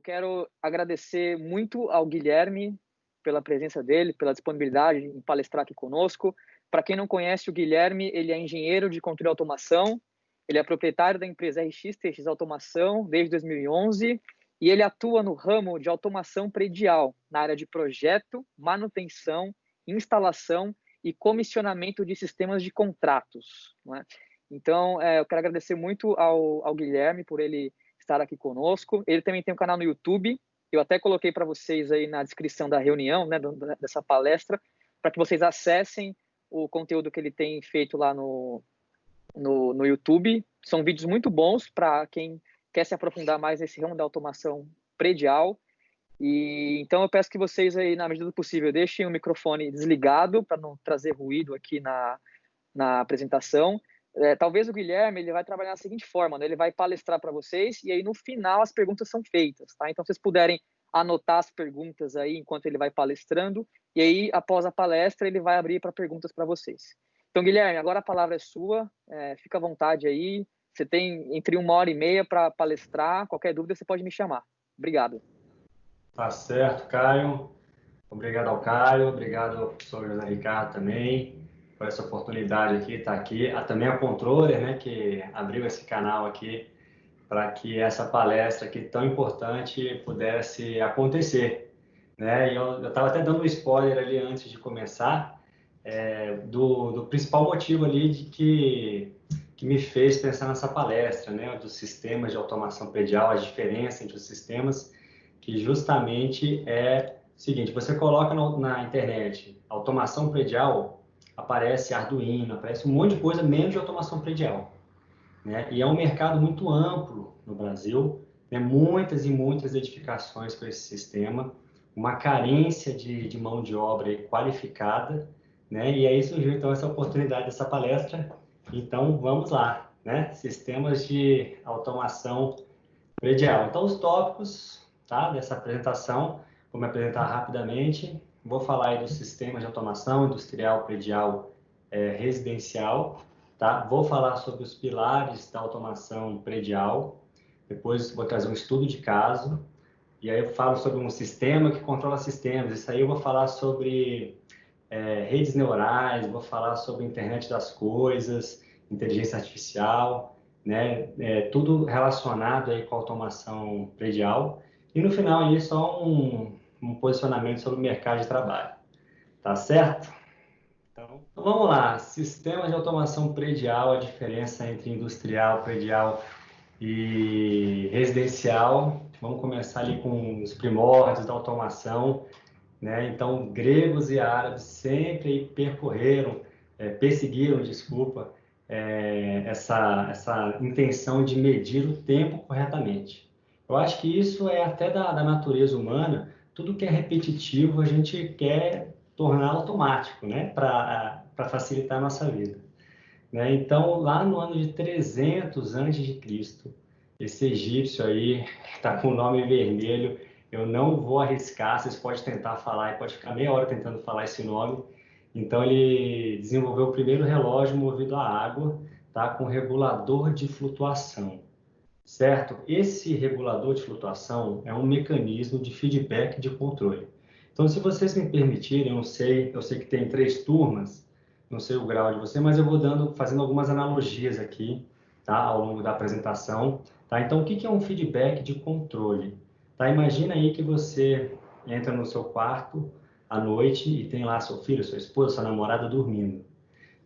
Eu quero agradecer muito ao Guilherme pela presença dele, pela disponibilidade em palestrar aqui conosco. Para quem não conhece o Guilherme, ele é engenheiro de controle e automação, ele é proprietário da empresa RX Automação desde 2011 e ele atua no ramo de automação predial, na área de projeto, manutenção, instalação e comissionamento de sistemas de contratos, não é? Então, eu quero agradecer muito ao Guilherme por ele estar aqui conosco. Ele também tem um canal no YouTube, eu até coloquei para vocês aí na descrição da reunião, né, dessa palestra, para que vocês acessem o conteúdo que ele tem feito lá no YouTube. São vídeos muito bons para quem quer se aprofundar mais nesse ramo da automação predial. E então eu peço que vocês aí, na medida do possível, deixem o microfone desligado para não trazer ruído aqui na apresentação. Talvez o Guilherme ele vai trabalhar da seguinte forma, né? Ele vai palestrar para vocês e aí no final as perguntas são feitas, tá? Então, se vocês puderem anotar as perguntas aí enquanto ele vai palestrando e aí, após a palestra, ele vai abrir para perguntas para vocês. Então, Guilherme, agora a palavra é sua, fica à vontade aí. Você tem entre 1h30 para palestrar, qualquer dúvida você pode me chamar. Obrigado. Tá certo, Caio. Obrigado ao Caio, obrigado ao professor José Ricardo também por essa oportunidade aqui, estar aqui. Também a Controller, né, que abriu esse canal aqui para que essa palestra aqui tão importante pudesse acontecer, né? E eu estava até dando um spoiler ali antes de começar, do principal motivo ali que me fez pensar nessa palestra, né? Dos sistemas de automação predial, a diferença entre os sistemas, que justamente é o seguinte: você coloca na internet automação predial, aparece Arduino, aparece um monte de coisa menos de automação predial, né? E é um mercado muito amplo no Brasil, né? Muitas e muitas edificações com esse sistema, uma carência de mão de obra qualificada, né? E aí surgiu então essa oportunidade dessa palestra. Então vamos lá, né? Sistemas de automação predial. Então os tópicos, tá, dessa apresentação, vou me apresentar rapidamente. Vou falar aí dos sistemas de automação industrial predial residencial, tá? Vou falar sobre os pilares da automação predial. Depois vou trazer um estudo de caso. E aí eu falo sobre um sistema que controla sistemas. Isso aí eu vou falar sobre redes neurais, vou falar sobre internet das coisas, inteligência artificial, né? Tudo relacionado aí com a automação predial. E no final aí só um posicionamento sobre o mercado de trabalho. Tá certo? Então vamos lá. Sistemas de automação predial, a diferença entre industrial, predial e residencial. Vamos começar ali com os primórdios da automação, né? Então, gregos e árabes sempre perseguiram, essa intenção de medir o tempo corretamente. Eu acho que isso é até da natureza humana. Tudo que é repetitivo a gente quer tornar automático, né? Para facilitar a nossa vida, né? Então, lá no ano de 300 a.C., esse egípcio aí, que está com o nome vermelho, eu não vou arriscar, vocês podem tentar falar, e pode ficar meia hora tentando falar esse nome. Então, ele desenvolveu o primeiro relógio movido a água, tá? Com regulador de flutuação, certo? Esse regulador de flutuação é um mecanismo de feedback de controle. Então, se vocês me permitirem, eu sei que tem 3 turmas, não sei o grau de você, mas eu vou fazendo algumas analogias aqui, tá? Ao longo da apresentação, tá? Então, o que é um feedback de controle? Tá? Imagina aí que você entra no seu quarto à noite e tem lá seu filho, sua esposa, sua namorada dormindo.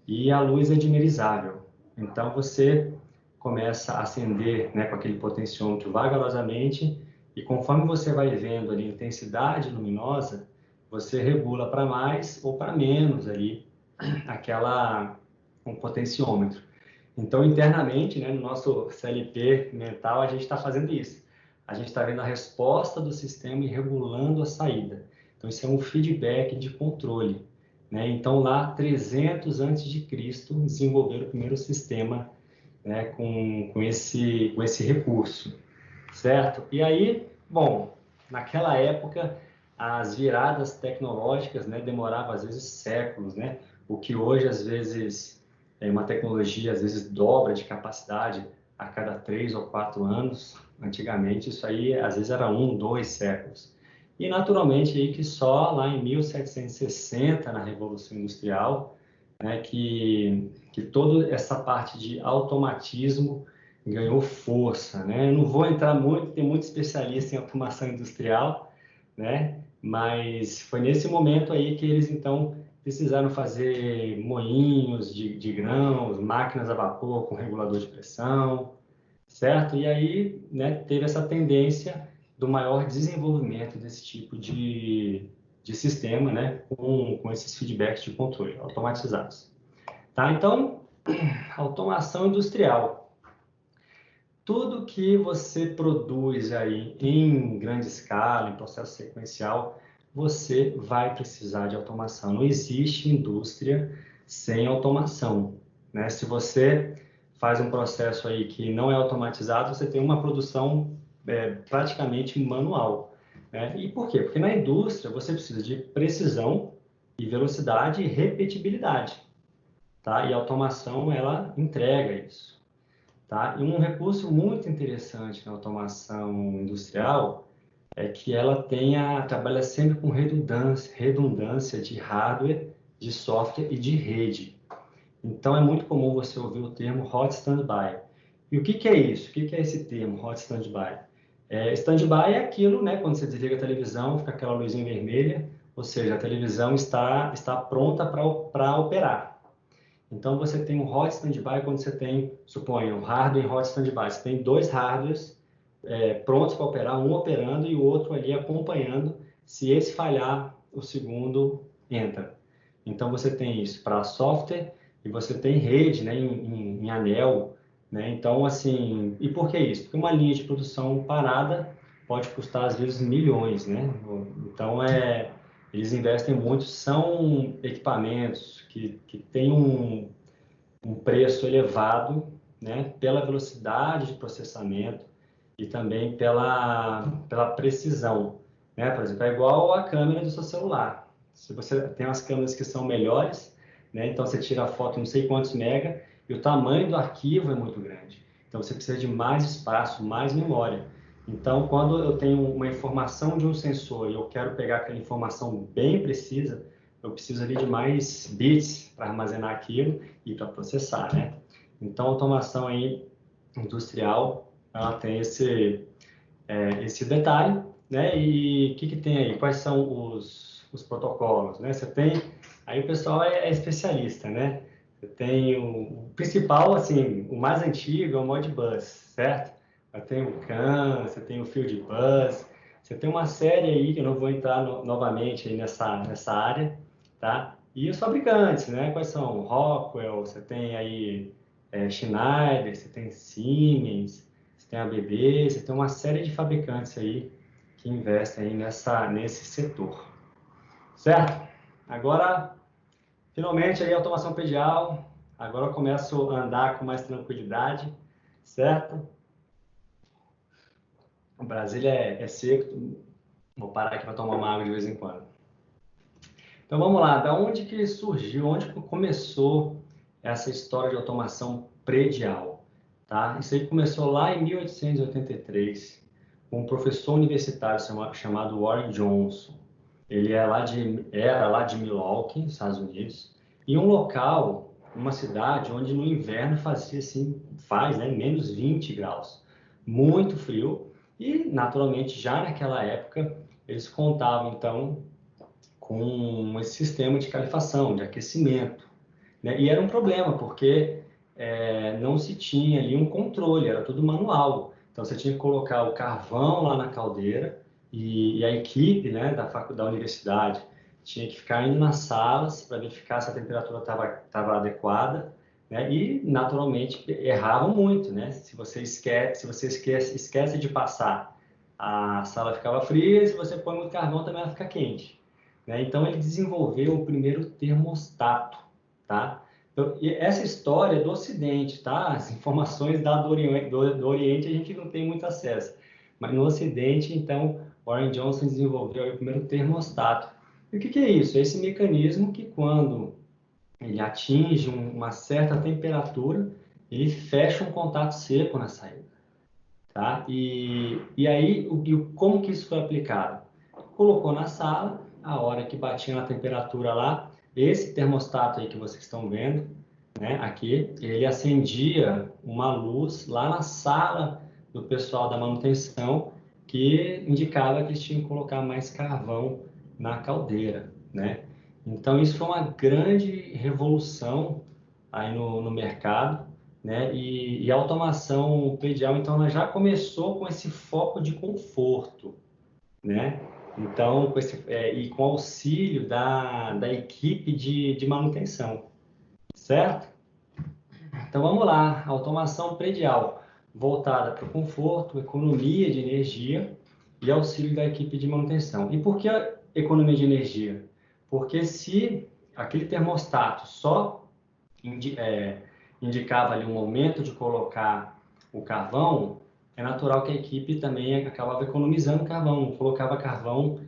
E a luz é dimerizável. Então, você começa a acender, né, com aquele potenciômetro vagarosamente, e conforme você vai vendo ali a intensidade luminosa, você regula para mais ou para menos ali um potenciômetro. Então, internamente, né, no nosso CLP mental, a gente está fazendo isso. A gente está vendo a resposta do sistema e regulando a saída. Então, isso é um feedback de controle, né? Então, lá, 300 a.C., desenvolveram o primeiro sistema, né, com esse recurso, certo? E aí, bom, naquela época, as viradas tecnológicas, né, demoravam às vezes séculos, né? O que hoje, às vezes, uma tecnologia, às vezes, dobra de capacidade a cada 3 ou 4 anos. Antigamente, isso aí, às vezes, era 1, 2 séculos. E, naturalmente, aí que só lá em 1760, na Revolução Industrial, né, que toda essa parte de automatismo ganhou força, né? Eu não vou entrar muito, tem muito especialista em automação industrial, né? Mas foi nesse momento aí que eles, então, precisaram fazer moinhos de grãos, máquinas a vapor com regulador de pressão, certo? E aí, né, teve essa tendência do maior desenvolvimento desse tipo de sistema, né, com esses feedbacks de controle automatizados. Tá? Então, automação industrial. Tudo que você produz aí em grande escala, em processo sequencial, você vai precisar de automação. Não existe indústria sem automação, né? Se você faz um processo aí que não é automatizado, você tem uma produção praticamente manual, né? E por quê? Porque na indústria você precisa de precisão e velocidade e repetibilidade, tá? E a automação, ela entrega isso. Tá? E um recurso muito interessante na automação industrial é que ela trabalha sempre com redundância de hardware, de software e de rede. Então é muito comum você ouvir o termo hot standby. E o que que é isso? O que que é esse termo hot standby? Standby é aquilo, né, quando você desliga a televisão, fica aquela luzinha vermelha, ou seja, a televisão está pronta para operar. Então, você tem um hot standby quando você tem, suponha, um hardware em hot standby. Você tem dois hardwares prontos para operar, um operando e o outro ali acompanhando. Se esse falhar, o segundo entra. Então, você tem isso para software e você tem rede, né, em anel. Né? Então, assim, e por que isso? Porque uma linha de produção parada pode custar, às vezes, milhões, né? Então, eles investem muito, são equipamentos que têm um preço elevado, né, pela velocidade de processamento e também pela precisão. Né? Por exemplo, é igual a câmera do seu celular. Se você tem umas câmeras que são melhores, né, então você tira a foto não sei quantos mega e o tamanho do arquivo é muito grande. Então você precisa de mais espaço, mais memória. Então, quando eu tenho uma informação de um sensor e eu quero pegar aquela informação bem precisa, eu preciso ali de mais bits para armazenar aquilo e para processar, né? Então, a automação aí industrial, ela tem esse detalhe, né? E o que que tem aí? Quais são os protocolos, né? Você tem, aí o pessoal é especialista, né? Você tem o principal, assim, o mais antigo é o Modbus, certo? Você tem o CAN, você tem o Fieldbus, você tem uma série aí que eu não vou entrar novamente aí nessa área, tá? E os fabricantes, né? Quais são? Rockwell, você tem aí Schneider, você tem Siemens, você tem a ABB, você tem uma série de fabricantes aí que investem aí nesse setor, certo? Agora, finalmente aí automação pedial, agora eu começo a andar com mais tranquilidade, certo? O Brasília é seco, vou parar aqui para tomar uma água de vez em quando. Então vamos lá, da onde que surgiu, onde que começou essa história de automação predial? Tá? Isso aí começou lá em 1883, com um professor universitário chamado Warren Johnson. Ele era lá de Milwaukee, Estados Unidos, e um local, uma cidade onde no inverno faz, né, menos 20 graus, muito frio, e naturalmente já naquela época eles contavam então com esse sistema de calefação, de aquecimento, né? E era um problema, porque não se tinha ali um controle, era tudo manual. Então, você tinha que colocar o carvão lá na caldeira e a equipe, né, da universidade tinha que ficar indo nas salas para verificar se a temperatura estava adequada, né? E, naturalmente, erravam muito, né? Se você esquece de passar, a sala ficava fria, e se você põe muito carvão, também ela fica quente. Né? Então, ele desenvolveu o primeiro termostato, tá? Então, e essa história é do Ocidente, tá? As informações do Oriente a gente não tem muito acesso. Mas no Ocidente, então, Warren Johnson desenvolveu o primeiro termostato. E o que que é isso? É esse mecanismo que quando ele atinge uma certa temperatura, ele fecha um contato seco na saída. tá? E aí, como que isso foi aplicado? Colocou na sala, a hora que batia na temperatura lá, esse termostato aí que vocês estão vendo, né, aqui, ele acendia uma luz lá na sala do pessoal da manutenção, que indicava que eles tinham que colocar mais carvão na caldeira, né? Então, isso foi uma grande revolução aí no mercado, né? E a automação predial, então, ela já começou com esse foco de conforto, né? Então, e com auxílio da equipe de manutenção, certo? Então, vamos lá. Automação predial, voltada para o conforto, economia de energia e auxílio da equipe de manutenção. E por que a economia de energia? Porque se aquele termostato só indicava ali um momento de colocar o carvão, é natural que a equipe também acabava economizando carvão, não colocava carvão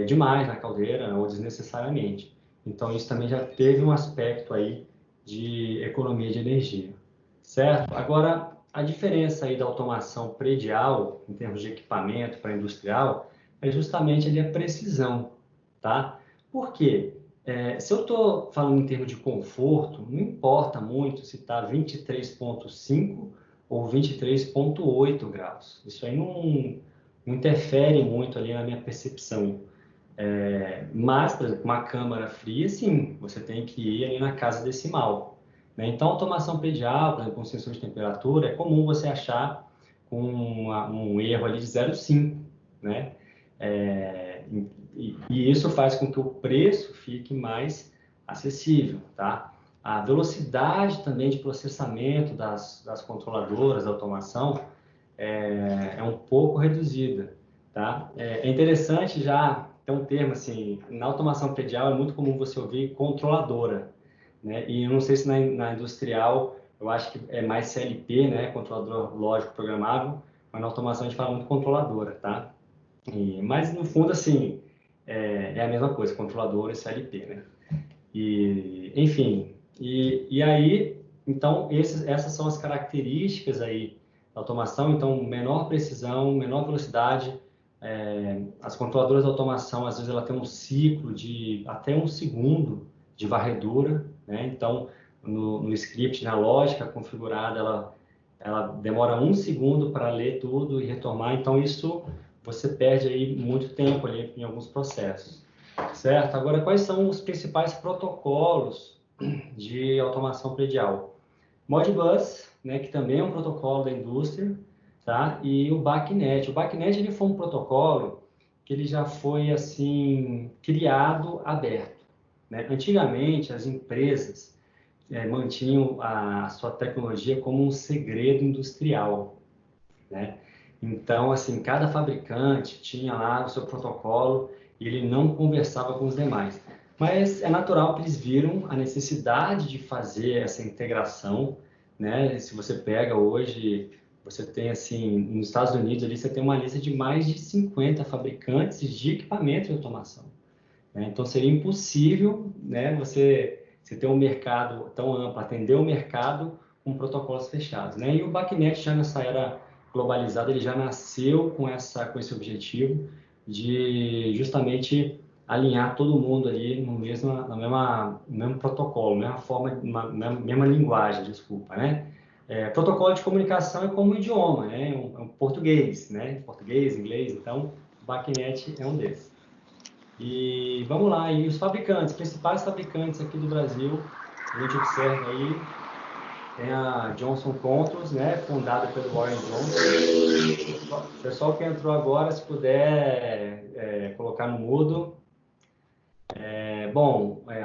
demais na caldeira ou desnecessariamente. Então, isso também já teve um aspecto aí de economia de energia, certo? Agora, a diferença aí da automação predial, em termos de equipamento para industrial, é justamente ali a precisão, tá? Por quê? Se eu estou falando em termos de conforto, não importa muito se está 23,5 ou 23,8 graus. Isso aí não interfere muito ali na minha percepção. Mas, por exemplo, uma câmara fria, sim, você tem que ir ali na casa decimal, né? Então, automação predial, por exemplo, com sensor de temperatura, é comum você achar com um erro ali de 0,5, né? E isso faz com que o preço fique mais acessível, tá? A velocidade também de processamento das controladoras da automação é um pouco reduzida, tá? É interessante já ter um termo assim, na automação predial é muito comum você ouvir controladora, né? E eu não sei se na industrial, eu acho que é mais CLP, né? Controlador lógico programável, mas na automação a gente fala muito controladora, tá? Mas no fundo, assim, é a mesma coisa, controlador e CLP, né? Enfim, e aí, então, essas são as características aí da automação. Então, menor precisão, menor velocidade. As controladoras de automação, às vezes, ela tem um ciclo de até 1 segundo de varredura, né? Então, no script, na lógica configurada, ela demora 1 segundo para ler tudo e retomar. Então, isso você perde aí muito tempo ali em alguns processos. Certo. Agora, quais são os principais protocolos de automação predial? Modbus, né, que também é um protocolo da indústria, tá? E o BACnet. O BACnet ele foi um protocolo que ele já foi assim criado aberto, né? Antigamente as empresas mantinham a sua tecnologia como um segredo industrial, né? Então, assim, cada fabricante tinha lá o seu protocolo e ele não conversava com os demais. Mas é natural que eles viram a necessidade de fazer essa integração, né? Se você pega hoje, você tem assim, nos Estados Unidos ali você tem uma lista de mais de 50 fabricantes de equipamentos de automação, né? Então seria impossível, né, você ter um mercado tão amplo, atender o mercado com protocolos fechados, né? E o BACnet já nessa era globalizada, ele já nasceu com esse objetivo de justamente alinhar todo mundo ali no mesmo protocolo, mesma forma, mesma linguagem, desculpa, né? Protocolo de comunicação é como um idioma, né? É um português, né? Português, inglês, então o BACnet é um desses. E vamos lá, e os fabricantes, principais fabricantes aqui do Brasil, a gente observa aí, tem a Johnson Controls, né, fundada pelo Warren Johnson. O pessoal que entrou agora, se puder colocar no mudo.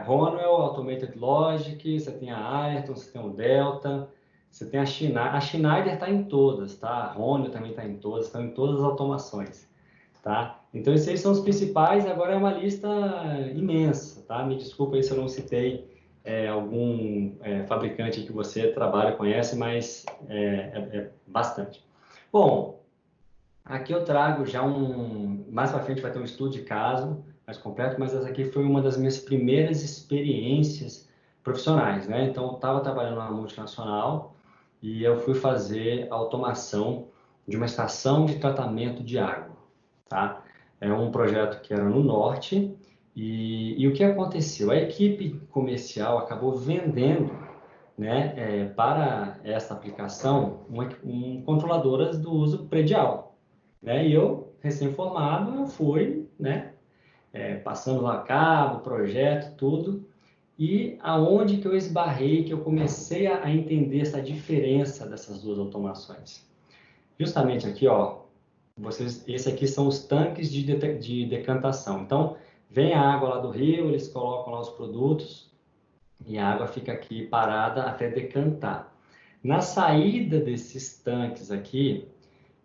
Honeywell, Automated Logic, você tem a Ayrton, você tem o Delta, você tem a Schneider. A Schneider está em todas, tá? A Honeywell também está em todas, estão em todas as automações. Tá? Então, esses são os principais, agora é uma lista imensa, tá? Me desculpa aí se eu não citei algum fabricante que você trabalha, conhece, mas é bastante. Bom, aqui eu trago já mais para frente vai ter um estudo de caso mais completo, mas essa aqui foi uma das minhas primeiras experiências profissionais, né? Então, eu estava trabalhando numa multinacional e eu fui fazer automação de uma estação de tratamento de água, tá? É um projeto que era no norte e o que aconteceu? A equipe comercial acabou vendendo, né, para essa aplicação controladoras do uso predial, né? E eu, recém-formado, eu fui, né, passando lá cabo, projeto, tudo. E aonde que eu esbarrei, que eu comecei a entender essa diferença dessas duas automações? Justamente aqui, ó, esse aqui são os tanques de decantação. Então, vem a água lá do rio, eles colocam lá os produtos e a água fica aqui parada até decantar. Na saída desses tanques aqui,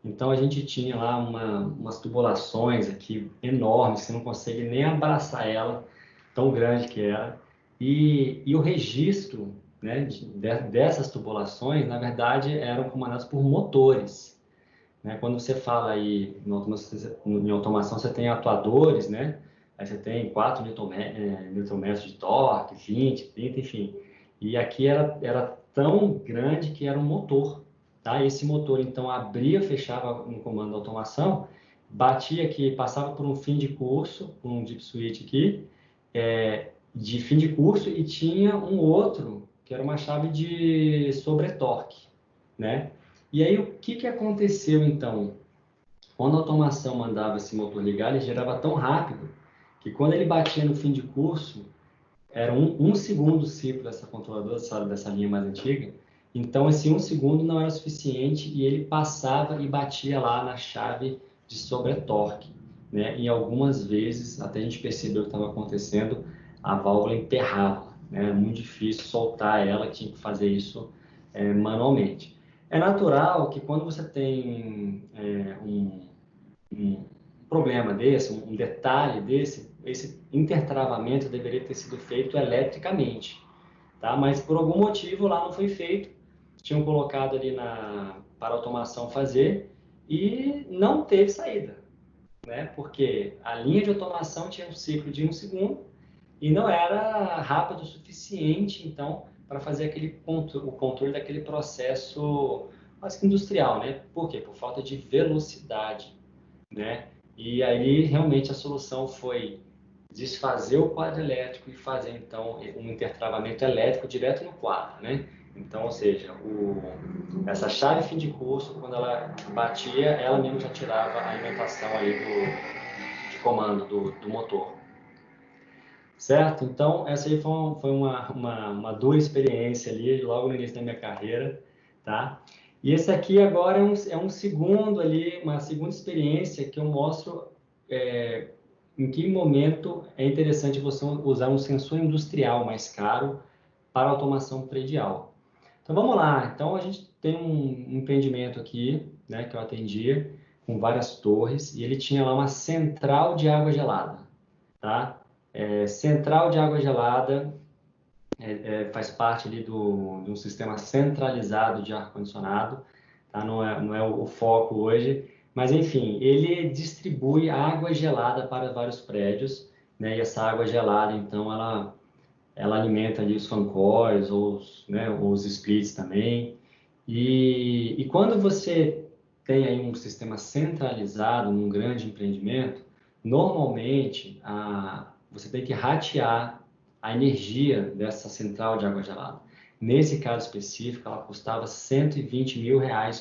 então a gente tinha lá umas tubulações aqui enormes, você não consegue nem abraçar ela, tão grande que era. E o registro, né, dessas tubulações, na verdade, eram comandadas por motores, né? Quando você fala aí em automação, você tem atuadores, né? Aí você tem 4 newton-metros de torque, 20, 30, enfim. E aqui era tão grande que era um motor, tá? Esse motor, então, abria, fechava no comando de automação, batia aqui, passava por um fim de curso, um deep switch aqui, de fim de curso, e tinha um outro, que era uma chave de sobretorque, né? E aí, o que aconteceu, então? Quando a automação mandava esse motor ligar, ele gerava tão rápido que quando ele batia no fim de curso, era um segundo o ciclo dessa controladora, dessa linha mais antiga. Então, esse um segundo não era suficiente e ele passava e batia lá na chave de sobretorque, né? E algumas vezes, até a gente percebeu o que estava acontecendo, a válvula emperrava, né? Era muito difícil soltar ela, tinha que fazer isso manualmente. É natural que quando você tem um problema desse, um detalhe desse, esse intertravamento deveria ter sido feito eletricamente, tá? Mas por algum motivo lá não foi feito, tinham colocado ali para a automação fazer e não teve saída, né? Porque a linha de automação tinha um ciclo de 1 segundo e não era rápido o suficiente, então, para fazer o controle daquele processo quase que industrial, né? Por quê? Por falta de velocidade, né? E aí realmente a solução foi desfazer o quadro elétrico e fazer então um intertravamento elétrico direto no quadro, né? Então, ou seja, essa chave fim de curso, quando ela batia, ela mesmo já tirava a alimentação aí de comando do motor, certo? Então, essa aí foi uma dura experiência ali, logo no início da minha carreira, tá? E esse aqui agora é um segundo ali, uma segunda experiência que eu mostro em que momento é interessante você usar um sensor industrial mais caro para automação predial. Então vamos lá, então a gente tem um empreendimento aqui, né, que eu atendia, com várias torres, e ele tinha lá uma central de água gelada, tá? Central de água gelada faz parte ali de um sistema centralizado de ar-condicionado, tá? Não é o foco hoje, mas enfim, ele distribui água gelada para vários prédios, né? E essa água gelada, então, ela alimenta ali os fancóis ou os splits também. E quando você tem aí um sistema centralizado num grande empreendimento, normalmente você tem que ratear a energia dessa central de água gelada. Nesse caso específico, ela custava R$ 120 mil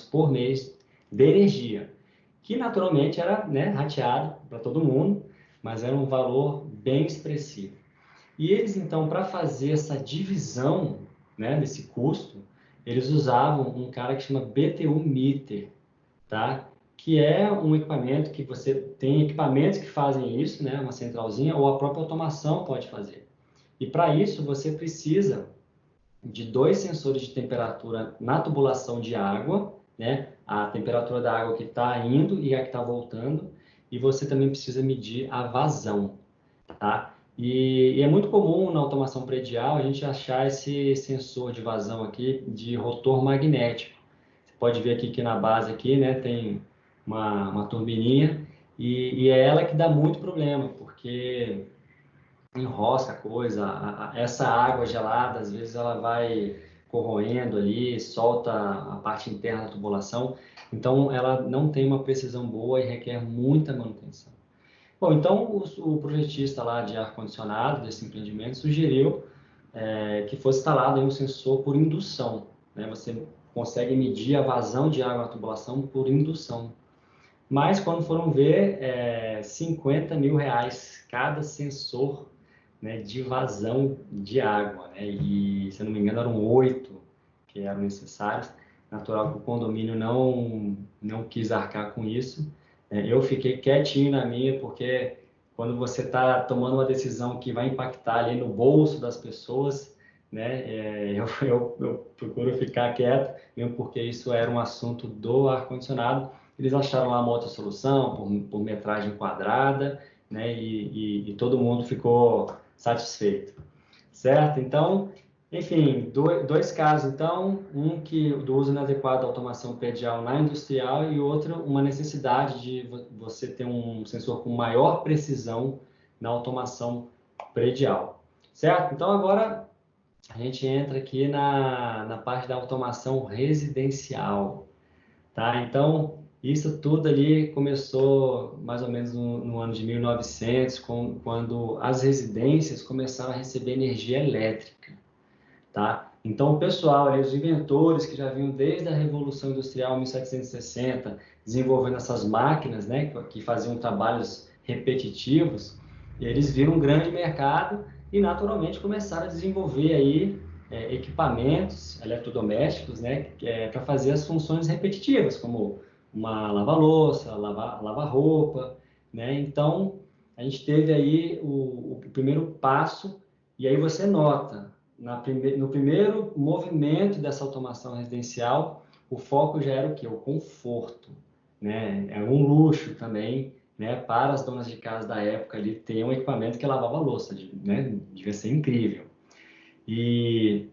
por mês de energia, que naturalmente era, né, rateado para todo mundo, mas era um valor bem expressivo. E eles, então, para fazer essa divisão, né, desse custo, eles usavam um cara que chama BTU Meter, tá? Que é um equipamento que você tem equipamentos que fazem isso, né, uma centralzinha, ou a própria automação pode fazer. E para isso você precisa de 2 sensores de temperatura na tubulação de água, né? A temperatura da água que está indo e a que está voltando, e você também precisa medir a vazão, tá? E é muito comum na automação predial a gente achar esse sensor de vazão aqui de rotor magnético. Você pode ver aqui que na base aqui, né, tem uma turbininha e é ela que dá muito problema, porque enrosca a coisa, essa água gelada, às vezes ela vai corroendo ali, solta a parte interna da tubulação. Então, ela não tem uma precisão boa e requer muita manutenção. Bom, então o projetista lá de ar-condicionado desse empreendimento sugeriu que fosse instalado aí um sensor por indução, né? Você consegue medir a vazão de água na tubulação por indução. Mas quando foram ver, R$ 50.000 cada sensor, né, de vazão de água, né? E, se eu não me engano, eram 8 que eram necessários. Natural que o condomínio não quis arcar com isso. Eu fiquei quietinho na minha, porque quando você está tomando uma decisão que vai impactar ali no bolso das pessoas, né, eu procuro ficar quieto, mesmo porque isso era um assunto do ar-condicionado. Eles acharam lá uma outra solução, por metragem quadrada, né, e todo mundo ficou satisfeito, certo? Então, enfim, dois casos, então, um que do uso inadequado da automação predial na industrial e outro, uma necessidade de você ter um sensor com maior precisão na automação predial, certo? Então, agora a gente entra aqui na parte da automação residencial, tá? Então, isso tudo ali começou mais ou menos no ano de 1900, quando as residências começaram a receber energia elétrica, tá? Então, o pessoal ali, os inventores que já vinham desde a Revolução Industrial 1760, desenvolvendo essas máquinas, né, que faziam trabalhos repetitivos, eles viram um grande mercado e, naturalmente, começaram a desenvolver aí equipamentos eletrodomésticos, né, para fazer as funções repetitivas, como uma lava-louça, lavar roupa, né? Então, a gente teve aí o primeiro passo, e aí você nota, no primeiro movimento dessa automação residencial, o foco já era o quê? O conforto, né? É um luxo também, né, para as donas de casa da época ali ter um equipamento que lavava a louça, né? Devia ser incrível. E,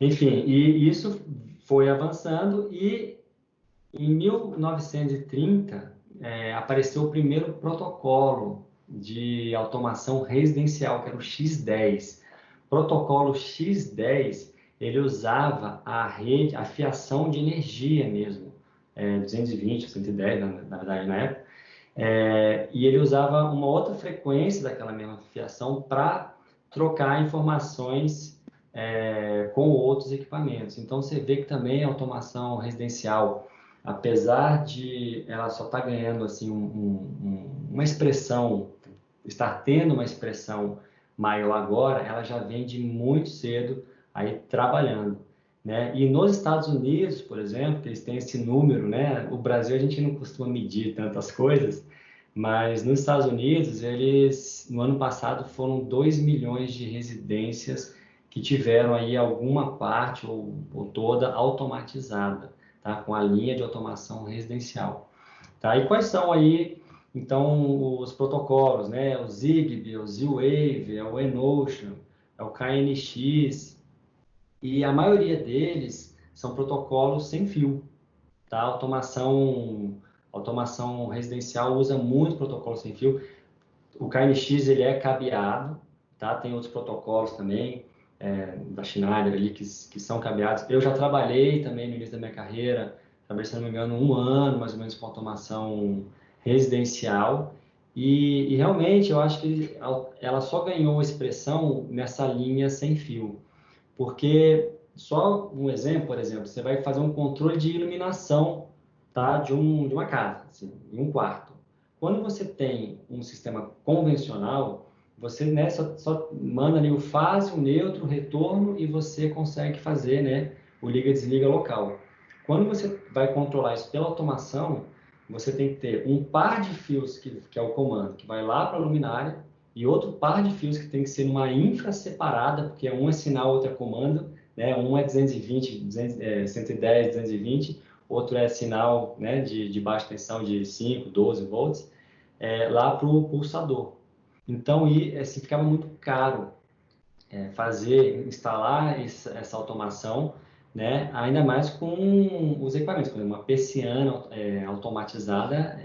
enfim, e isso foi avançando e em 1930 apareceu o primeiro protocolo de automação residencial, que era o X10. Protocolo X10, ele usava a fiação de energia mesmo, 220, 110, na verdade, na época, e ele usava uma outra frequência daquela mesma fiação para trocar informações com outros equipamentos. Então, você vê que também a automação residencial, apesar de ela só estar ganhando assim, uma expressão, estar tendo uma expressão maior agora, ela já vem de muito cedo aí trabalhando, né? E nos Estados Unidos, por exemplo, eles têm esse número, né? O Brasil a gente não costuma medir tantas coisas, mas nos Estados Unidos, eles, no ano passado, foram 2 milhões de residências que tiveram aí alguma parte ou toda automatizada, tá? Com a linha de automação residencial. Tá? E quais são aí, então, os protocolos, né? O Zigbee, o Z-Wave, o Enotion, o KNX, e a maioria deles são protocolos sem fio, tá? Automação residencial usa muito protocolo sem fio. O KNX, ele é cabeado, tá? Tem outros protocolos também, da Schneider ali, que são cabeados. Eu já trabalhei também no início da minha carreira, trabalhei, se não me engano, 1 ano, mais ou menos, com automação residencial, e realmente eu acho que ela só ganhou expressão nessa linha sem fio, porque, só um exemplo, por exemplo, você vai fazer um controle de iluminação, tá, de uma casa, assim, de um quarto. Quando você tem um sistema convencional, você, né, só manda ali o fase, o neutro, o retorno e você consegue fazer, né, o liga-desliga local. Quando você vai controlar isso pela automação, você tem que ter um par de fios, que é o comando, que vai lá para a luminária, e outro par de fios que tem que ser numa infra separada, porque um é sinal, outro é comando, né? Um é 220, 110, 220, outro é sinal, né, de baixa tensão de 5, 12 volts, lá para o pulsador. Então, assim, ficava muito caro instalar essa automação, né? Ainda mais com os equipamentos, por exemplo, uma persiana automatizada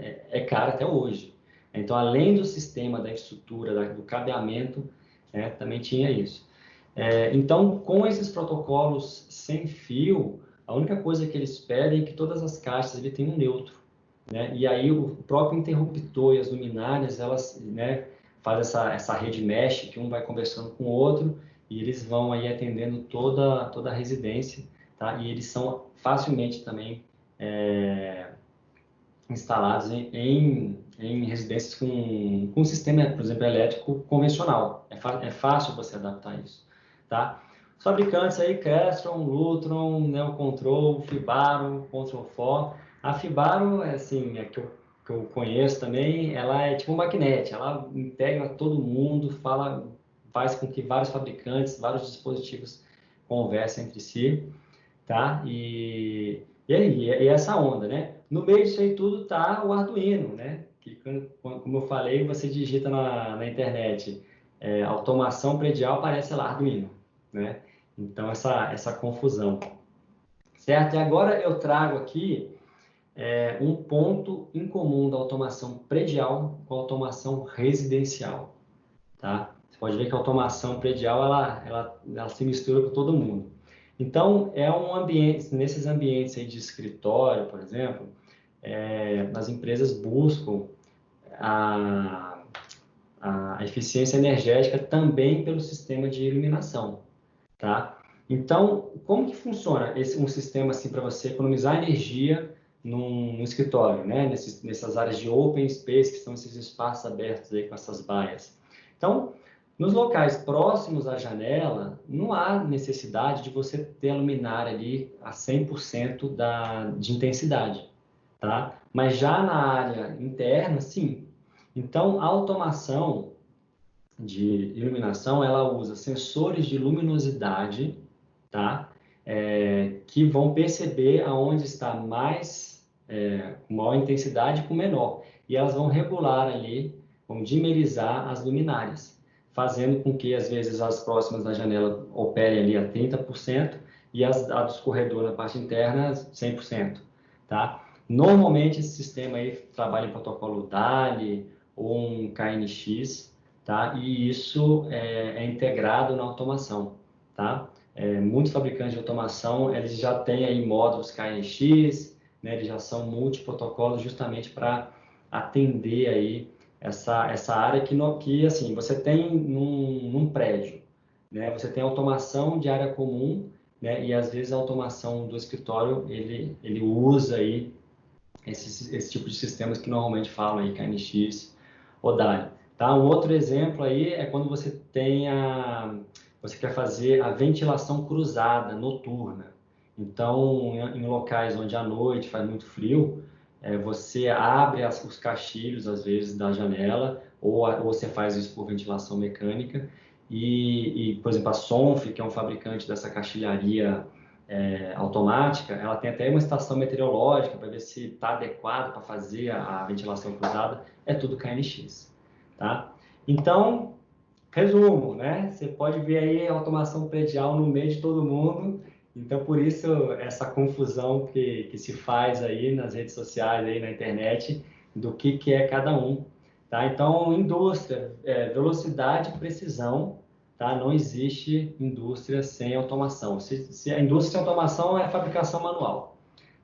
cara até hoje. Então, além do sistema, da estrutura, do cabeamento, também tinha isso. Então, com esses protocolos sem fio, a única coisa que eles pedem é que todas as caixas ele tenham um neutro, né? E aí o próprio interruptor e as luminárias, elas, né, fazem essa rede mesh, que um vai conversando com o outro, e eles vão aí atendendo toda a residência, tá? E eles são facilmente também instalados em residências com sistema, por exemplo, elétrico convencional. É fácil você adaptar isso, tá? Os fabricantes aí, Crestron, Lutron, Neocontrol, Fibaro, Control4. A Fibaro, assim, que eu conheço também, ela é tipo um maquinete, ela integra todo mundo, faz com que vários fabricantes, vários dispositivos conversem entre si, tá? E essa onda, né? No meio disso aí tudo tá o Arduino, né? Que, como eu falei, você digita na internet automação predial, aparece lá Arduino, né? Então, essa confusão. Certo? E agora eu trago aqui um ponto em comum da automação predial com a automação residencial, tá? Você pode ver que a automação predial, ela se mistura com todo mundo. Então, é um ambiente, nesses ambientes aí de escritório, por exemplo, as empresas buscam a, a eficiência energética também pelo sistema de iluminação, tá? Então, como que funciona um sistema assim para você economizar energia num escritório, né? Nessas áreas de open space, que são esses espaços abertos aí com essas baias. Então, nos locais próximos à janela, não há necessidade de você ter a luminária ali a 100% de intensidade, tá? Mas já na área interna, sim. Então, a automação de iluminação, ela usa sensores de luminosidade, tá? Que vão perceber aonde está com maior intensidade e com menor. E elas vão regular ali, vão dimerizar as luminárias, fazendo com que, às vezes, as próximas da janela operem ali a 30% e a dos corredor na parte interna 100%, tá? Normalmente, esse sistema aí trabalha em protocolo DALI ou um KNX, tá? E isso é integrado na automação, tá? Muitos fabricantes de automação, eles já têm aí módulos KNX, né? Eles já são multiprotocolos justamente para atender aí essa área que assim, você tem num prédio, né? Você tem automação de área comum, né? E às vezes a automação do escritório, ele usa aí esse tipo de sistemas que normalmente falam aí, KNX ou DALI. Tá? Um outro exemplo aí é quando você quer fazer a ventilação cruzada noturna. Então, em locais onde à noite faz muito frio, você abre os caixilhos, às vezes, da janela, ou você faz isso por ventilação mecânica, por exemplo, a Sonf, que é um fabricante dessa caixilharia automática, ela tem até uma estação meteorológica para ver se está adequado para fazer a ventilação cruzada, é tudo KNX, tá? Então, resumo, né? Você pode ver aí a automação predial no meio de todo mundo, então por isso essa confusão que se faz aí nas redes sociais, aí na internet, do que é cada um, tá? Então, indústria, velocidade e precisão, tá? Não existe indústria sem automação. Se a indústria sem automação é fabricação manual,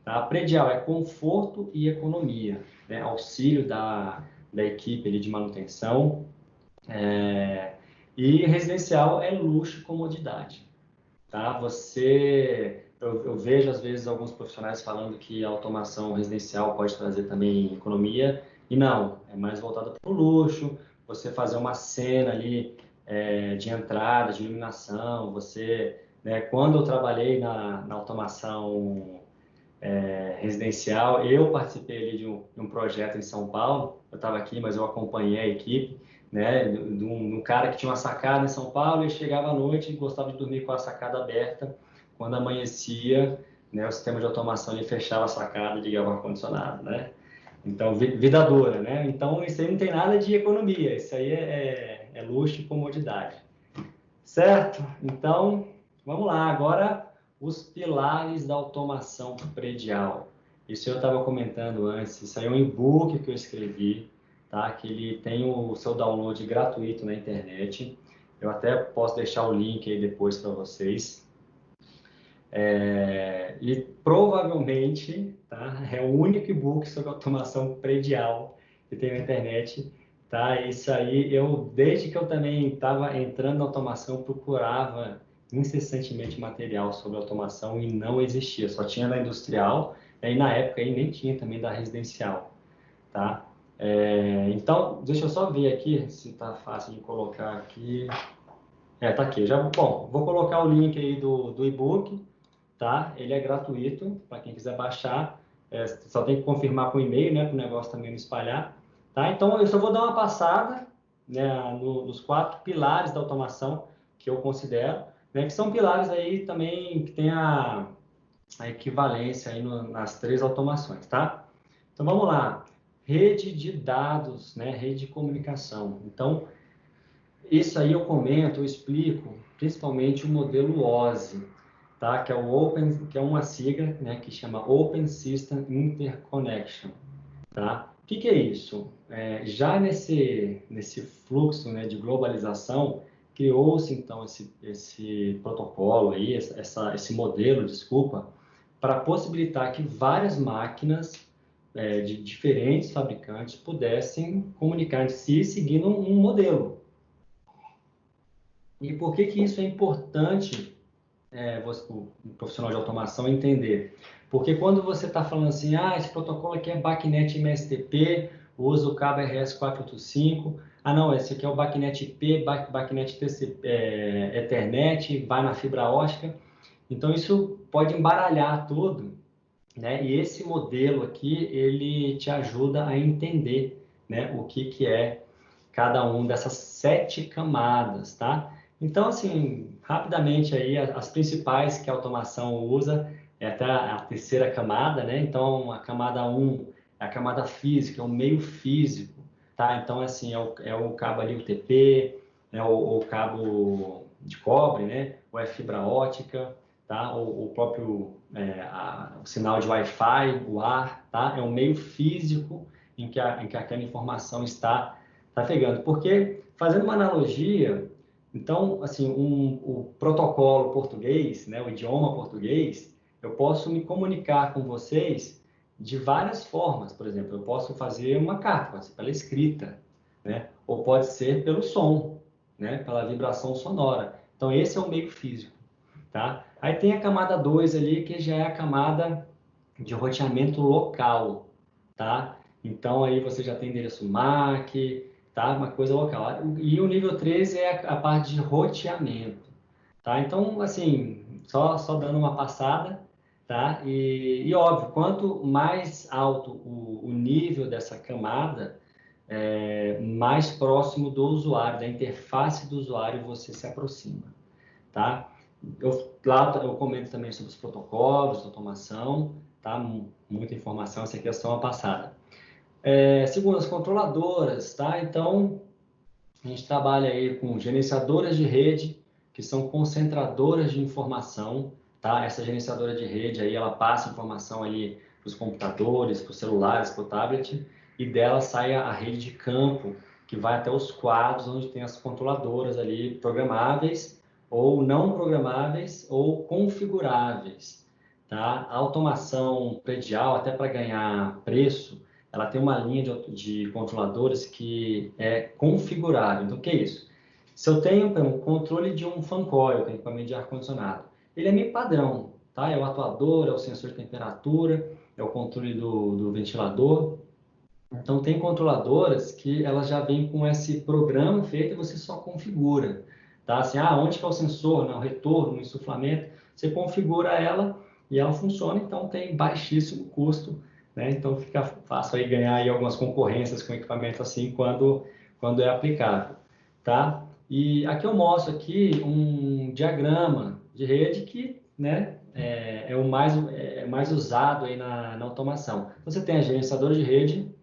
tá? Predial é conforto e economia, né? Auxílio da equipe ali de manutenção, e residencial é luxo e comodidade, tá? Eu vejo às vezes alguns profissionais falando que a automação residencial pode trazer também economia, e não, é mais voltada para o luxo, você fazer uma cena ali de entrada, de iluminação, né, quando eu trabalhei na automação residencial, eu participei ali de um projeto em São Paulo, eu estava aqui, mas eu acompanhei a equipe, né, de um cara que tinha uma sacada em São Paulo e chegava à noite e gostava de dormir com a sacada aberta. Quando amanhecia, né, o sistema de automação ele fechava a sacada e ligava o ar-condicionado, né? Então, vida dura, né? Então, isso aí não tem nada de economia, isso aí é luxo e comodidade. Certo? Então, vamos lá. Agora, os pilares da automação predial. Isso eu estava comentando antes. Isso aí é um e-book que eu escrevi, tá? Que ele tem o seu download gratuito na internet. Eu até posso deixar o link aí depois para vocês. E provavelmente, tá, é o único e-book sobre automação predial que tem na internet. Tá? Isso aí, desde que eu também estava entrando na automação, procurava incessantemente material sobre automação e não existia. Só tinha da industrial, e na época aí nem tinha também da residencial. Tá? Então, deixa eu só ver aqui se está fácil de colocar aqui. Tá aqui. Bom, vou colocar o link aí do e-book, tá? Ele é gratuito para quem quiser baixar. Só tem que confirmar com o e-mail, né? Para o negócio também não espalhar. Tá? Então, eu só vou dar uma passada, né, nos 4 pilares da automação que eu considero, né? Que são pilares aí também que tem a equivalência aí nas 3 automações, tá? Então, vamos lá. Rede de dados, né? Rede de comunicação. Então, isso aí eu comento, eu explico, principalmente o modelo OSI, tá? Que é o Open, que é uma sigla, né? Que chama Open System Interconnection, tá? O que é isso? Já nesse fluxo, né, de globalização, criou-se então esse protocolo aí, esse modelo, desculpa, para possibilitar que várias máquinas de diferentes fabricantes pudessem comunicar entre si seguindo um modelo. E por que isso é importante, o profissional de automação entender? Porque quando você está falando assim, esse protocolo aqui é BACnet MSTP, usa o cabo RS485, não, esse aqui é o BACnet IP, BACnet TCP, Ethernet, vai na fibra ótica. Então, isso pode embaralhar tudo, né? E esse modelo aqui, ele te ajuda a entender, né, o que é cada um dessas 7 camadas, tá? Então, assim, rapidamente aí, as principais que a automação usa é até a terceira camada, né? Então, a camada 1 é a camada física, é o meio físico, tá? Então, assim, é o cabo ali UTP, né? O cabo de cobre, né? Ou é fibra ótica, tá? O próprio o sinal de Wi-Fi, o ar, tá? É o meio físico em que aquela informação está pegando. Porque, fazendo uma analogia, então, assim, o protocolo português, né, o idioma português, eu posso me comunicar com vocês de várias formas. Por exemplo, eu posso fazer uma carta, pode ser pela escrita, né, ou pode ser pelo som, né, pela vibração sonora. Então, esse é o meio físico, tá? Aí tem a camada 2 ali, que já é a camada de roteamento local, tá? Então, aí você já tem endereço MAC, tá? Uma coisa local. E o nível 3 é a parte de roteamento, tá? Então, assim, só dando uma passada, tá? E óbvio, quanto mais alto o nível dessa camada, mais próximo do usuário, da interface do usuário você se aproxima, tá? Lá eu comento também sobre os protocolos de automação, tá? Muita informação, essa aqui é só uma passada. Segundo, as controladoras, tá? Então, a gente trabalha aí com gerenciadoras de rede, que são concentradoras de informação, tá? Essa gerenciadora de rede aí, ela passa informação ali para os computadores, para os celulares, para o tablet, e dela sai a rede de campo, que vai até os quadros, onde tem as controladoras ali programáveis, ou não programáveis, ou configuráveis, tá? A automação predial, até para ganhar preço, ela tem uma linha de controladores que é configurável. Então, o que é isso? Se eu tenho um controle de um fan coil, que é um equipamento de ar-condicionado, ele é meio padrão, tá? É o atuador, é o sensor de temperatura, é o controle do ventilador. Então, tem controladoras que elas já vêm com esse programa feito e você só configura, tá? Assim, onde que é o sensor, né? O retorno, o insuflamento, você configura ela e ela funciona, então tem baixíssimo custo, né? Então, fica fácil aí ganhar aí algumas concorrências com equipamento assim quando é aplicável, tá? E aqui eu mostro aqui um diagrama de rede que, né, é o mais usado aí na automação. Você tem a gerenciadora de rede,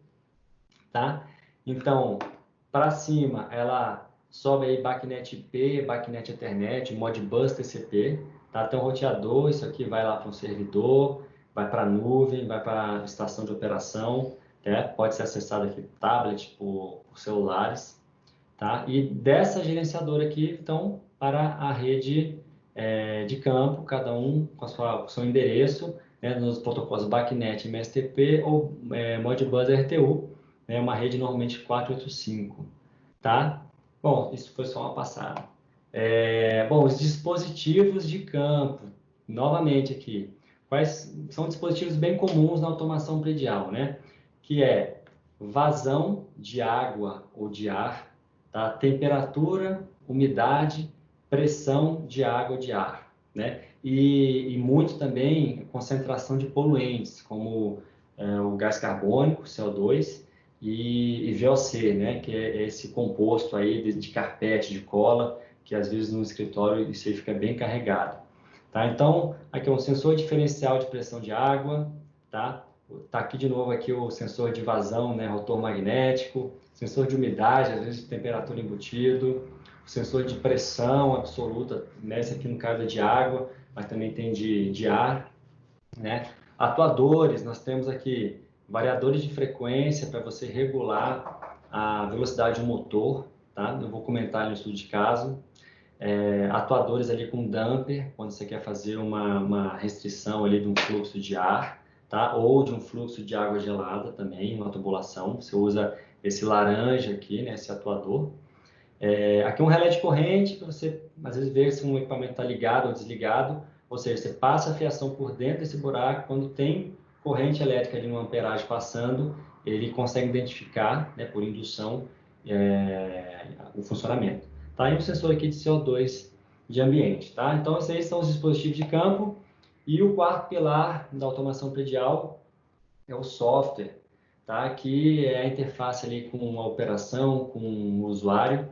tá? Então, para cima, ela sobe aí BACnet IP, BACnet Ethernet, Modbus TCP, tá? Tem um roteador, isso aqui vai lá para um servidor, vai para a nuvem, vai para a estação de operação, né? Pode ser acessado aqui por tablet, por celulares, tá? E dessa gerenciadora aqui, então, para a rede de campo, cada um com com o seu endereço, né, nos protocolos BACnet, MSTP ou Modbus RTU, né, uma rede normalmente 485, tá? Bom, isso foi só uma passada. Bom, os dispositivos de campo, novamente aqui, quais são dispositivos bem comuns na automação predial, né? Que é vazão de água ou de ar, tá? Temperatura, umidade, pressão de água ou de ar, né? E muito também concentração de poluentes, como o gás carbônico, CO2, e VOC, né? Que é esse composto aí de carpete, de cola, que às vezes no escritório isso aí fica bem carregado. Tá? Então, aqui é um sensor diferencial de pressão de água, tá? Tá aqui de novo aqui o sensor de vazão, né, rotor magnético, sensor de umidade, às vezes de temperatura embutido, sensor de pressão absoluta, né, esse aqui no caso é de água, mas também tem de ar, né? Atuadores, nós temos aqui variadores de frequência para você regular a velocidade do motor, tá? Eu vou comentar no estudo de caso. Atuadores ali com damper, quando você quer fazer uma restrição ali de um fluxo de ar, tá? Ou de um fluxo de água gelada também, uma tubulação. Você usa esse laranja aqui, né? Esse atuador. Aqui um relé de corrente, para você às vezes ver se um equipamento está ligado ou desligado, ou seja, você passa a fiação por dentro desse buraco, quando tem corrente elétrica de uma amperagem passando, ele consegue identificar, né, por indução, o funcionamento. Tá? E um sensor aqui de CO2 de ambiente. Tá? Então, esses aí são os dispositivos de campo. E o quarto pilar da automação predial é o software, tá? Que é a interface ali com a operação, com o usuário.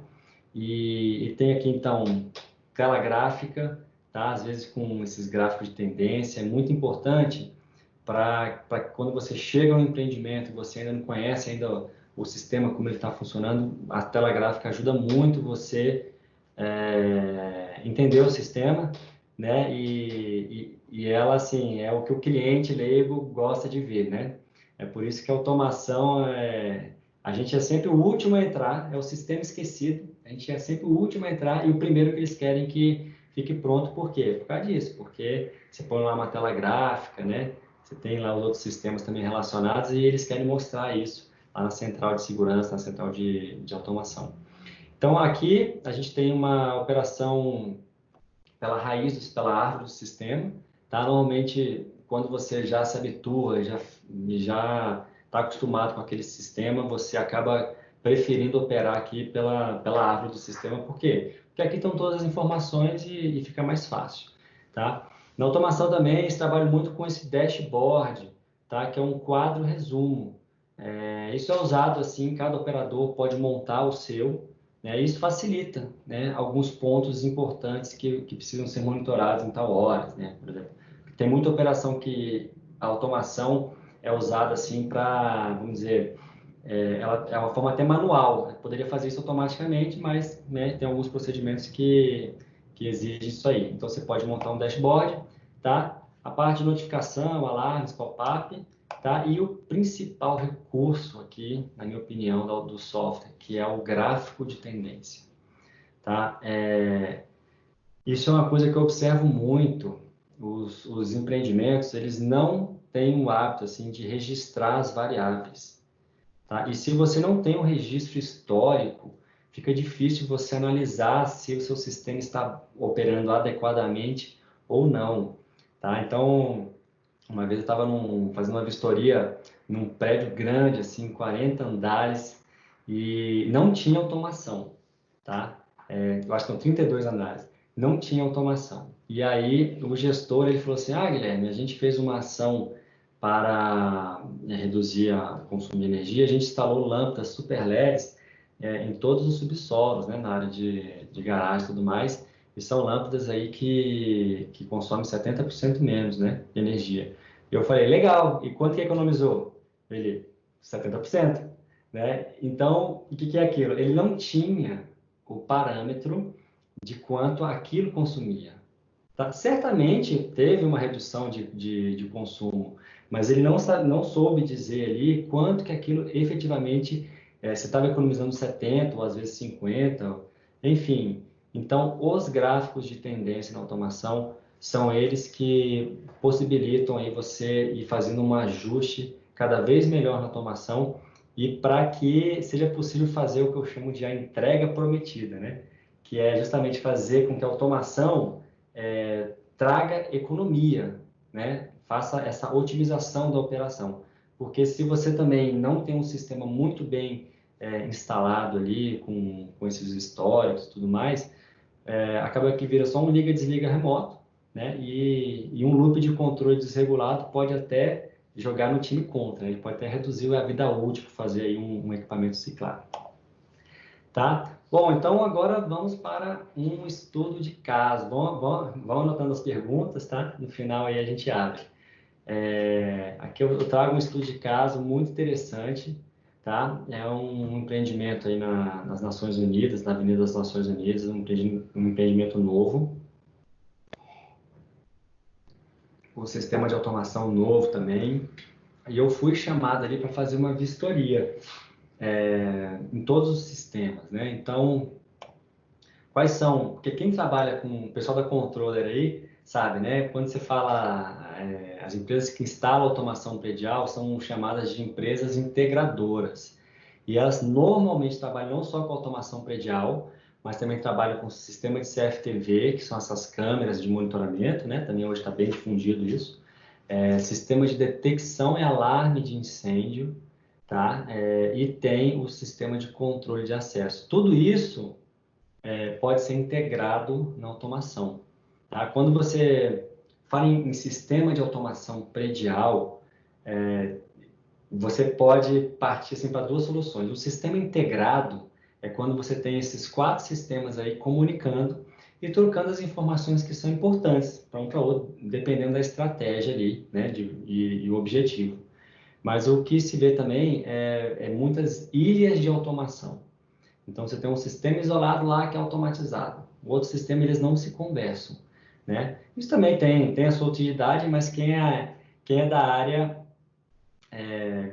E tem aqui, então, tela gráfica, tá? Às vezes com esses gráficos de tendência. É muito importante para quando você chega ao empreendimento e você ainda não conhece ainda o sistema, como ele está funcionando, a tela gráfica ajuda muito você entender o sistema, né? E ela, assim, é o que o cliente leigo gosta de ver, né? É por isso que a automação a gente é sempre o último a entrar, é o sistema esquecido. A gente é sempre o último a entrar e o primeiro que eles querem que fique pronto. Por quê? Por causa disso, porque você põe lá uma tela gráfica, né? Você tem lá os outros sistemas também relacionados e eles querem mostrar isso lá na central de segurança, na central de automação. Então, aqui a gente tem uma operação pela raiz, pela árvore do sistema. Tá? Normalmente, quando você já se habitua, já está acostumado com aquele sistema, você acaba preferindo operar aqui pela árvore do sistema. Por quê? Porque aqui estão todas as informações e fica mais fácil. Tá? Na automação também, eles trabalham muito com esse dashboard, tá? Que é um quadro resumo. Isso é usado assim, cada operador pode montar o seu, né? Isso facilita, né, alguns pontos importantes que precisam ser monitorados em tal hora, né? Por exemplo, tem muita operação que a automação é usada assim para, vamos dizer, ela é uma forma até manual, né? Poderia fazer isso automaticamente, mas, né, tem alguns procedimentos que exigem isso aí. Então, você pode montar um dashboard, tá? A parte de notificação, alarmes, pop-up, tá? E o principal recurso aqui, na minha opinião, do software, que é o gráfico de tendência, tá? Isso é uma coisa que eu observo muito. Os empreendimentos, eles não têm o hábito assim de registrar as variáveis, tá? E se você não tem um registro histórico, fica difícil você analisar se o seu sistema está operando adequadamente ou não, tá? Então, uma vez eu estava fazendo uma vistoria num prédio grande, assim, 40 andares, e não tinha automação, tá? Eu acho que são 32 andares. Não tinha automação. E aí o gestor ele falou assim: Guilherme, a gente fez uma ação para reduzir o consumo de energia, a gente instalou lâmpadas super LEDs em todos os subsolos, né, na área de garagem e tudo mais, e são lâmpadas aí que consomem 70% menos, né, de energia. Eu falei, legal, e quanto que economizou? Ele, 70%, né? Então, o que é aquilo? Ele não tinha o parâmetro de quanto aquilo consumia. Tá? Certamente teve uma redução de consumo, mas ele não soube dizer ali quanto que aquilo efetivamente você estava economizando 70 ou às vezes 50, enfim. Então, os gráficos de tendência na automação são eles que possibilitam aí você ir fazendo um ajuste cada vez melhor na automação e para que seja possível fazer o que eu chamo de a entrega prometida, né? Que é justamente fazer com que a automação traga economia, né? Faça essa otimização da operação. Porque se você também não tem um sistema muito bem instalado ali, com esses históricos e tudo mais, acaba que vira só um liga-desliga remoto, né? E um loop de controle desregulado pode até jogar no time contra, né? Ele pode até reduzir a vida útil para fazer aí um equipamento ciclado. Tá? Bom, então agora vamos para um estudo de caso. Vão anotando as perguntas, tá? No final aí a gente abre. Aqui eu trago um estudo de caso muito interessante, tá? É um empreendimento aí nas Nações Unidas, na Avenida das Nações Unidas, um empreendimento novo. Um sistema de automação novo também. E eu fui chamado ali para fazer uma vistoria em todos os sistemas, né? Então, quais são? Porque quem trabalha com o pessoal da controller aí, sabe, né? Quando você fala, as empresas que instalam automação predial são chamadas de empresas integradoras. E elas normalmente trabalham não só com automação predial, mas também trabalham com sistema de CFTV, que são essas câmeras de monitoramento, né? Também hoje está bem difundido isso. Sistema de detecção e alarme de incêndio, tá? E tem o sistema de controle de acesso. Tudo isso pode ser integrado na automação. Tá? Quando você fala em sistema de automação predial, você pode partir assim, para duas soluções. O sistema integrado é quando você tem esses 4 sistemas aí comunicando e trocando as informações que são importantes para um para outro, dependendo da estratégia ali, né, e o objetivo. Mas o que se vê também é muitas ilhas de automação. Então, você tem um sistema isolado lá que é automatizado. O outro sistema, eles não se conversam, né? Isso também tem a sua utilidade, mas quem é da área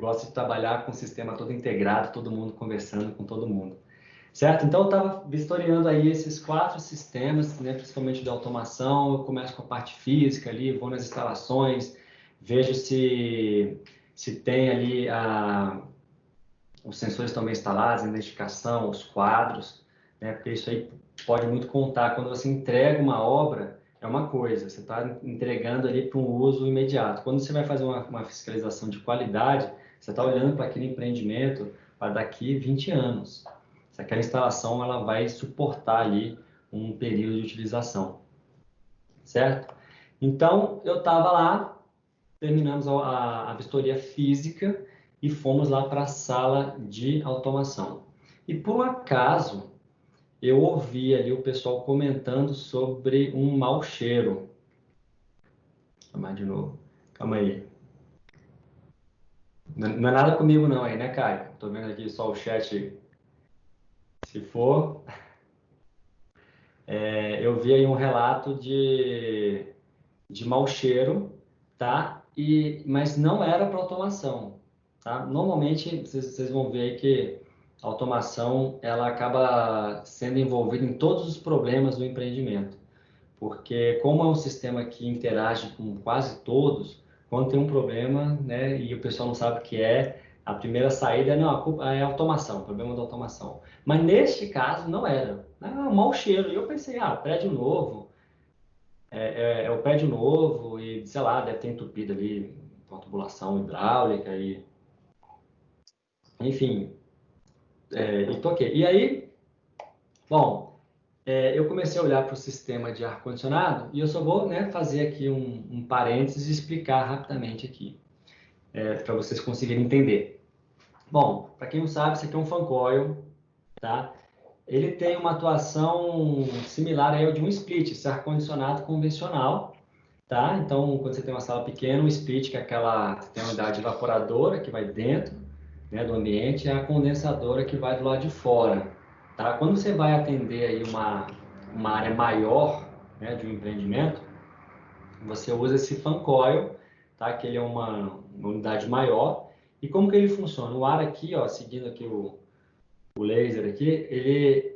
gosta de trabalhar com o sistema todo integrado, todo mundo conversando com todo mundo. Certo? Então, eu estava vistoriando aí esses 4 sistemas, né, principalmente de automação. Eu começo com a parte física ali, vou nas instalações, vejo se tem ali os sensores estão bem instalados, a identificação, os quadros, né? Porque isso aí pode muito contar. Quando você entrega uma obra, é uma coisa, você está entregando ali para um uso imediato. Quando você vai fazer uma fiscalização de qualidade, você está olhando para aquele empreendimento para daqui 20 anos. Se aquela instalação ela vai suportar ali um período de utilização, certo? Então, eu estava lá, terminamos a vistoria física e fomos lá para a sala de automação. E por um acaso, eu ouvi ali o pessoal comentando sobre um mau cheiro. Vou chamar de novo. Calma aí. Não é nada comigo não aí, né, Caio? Tô vendo aqui só o chat. Se for, eu vi aí um relato de mau cheiro, tá? Mas não era para automação, tá? Normalmente, vocês vão ver aí que a automação ela acaba sendo envolvida em todos os problemas do empreendimento, porque como é um sistema que interage com quase todos, quando tem um problema, né, e o pessoal não sabe o que é, a primeira saída é, não, a culpa é a automação, o problema da automação. Mas neste caso não era, um mau cheiro. E eu pensei, prédio novo, é o prédio novo e, sei lá, deve ter entupido ali uma tubulação hidráulica e, enfim, e toquei. E aí, bom, eu comecei a olhar para o sistema de ar-condicionado e eu só vou, né, fazer aqui um parênteses e explicar rapidamente aqui, para vocês conseguirem entender. Bom, para quem não sabe, isso aqui é um fan coil, tá? Ele tem uma atuação similar aí ao de um split, esse ar-condicionado convencional, tá? Então, quando você tem uma sala pequena, um split, que é você tem uma unidade evaporadora que vai dentro, né, do ambiente, e a condensadora que vai do lado de fora, tá? Quando você vai atender aí uma área maior, né, de um empreendimento, você usa esse fan coil, tá? Que ele é uma unidade maior. E como que ele funciona? O ar aqui, ó, seguindo aqui o laser aqui,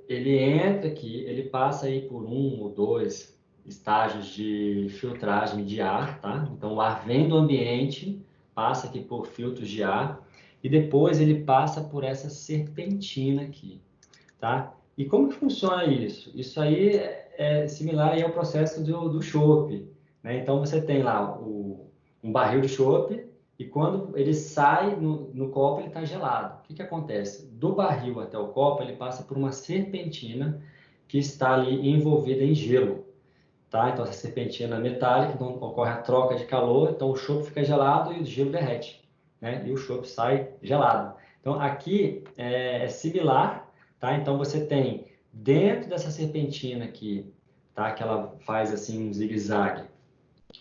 ele entra aqui, ele passa aí por 1 ou 2 estágios de filtragem de ar, tá? Então, o ar vem do ambiente, passa aqui por filtros de ar, e depois ele passa por essa serpentina aqui, tá? E como que funciona isso? Isso aí é similar aí ao processo do chopp, né? Então, você tem lá um barril de chopp, e quando ele sai no copo, ele está gelado. O que que acontece? Do barril até o copo, ele passa por uma serpentina que está ali envolvida em gelo, tá? Então, essa serpentina metálica, então ocorre a troca de calor, então o chopp fica gelado e o gelo derrete, né? E o chopp sai gelado. Então, aqui é similar, tá? Então, você tem dentro dessa serpentina aqui, tá? Que ela faz assim um zigue-zague,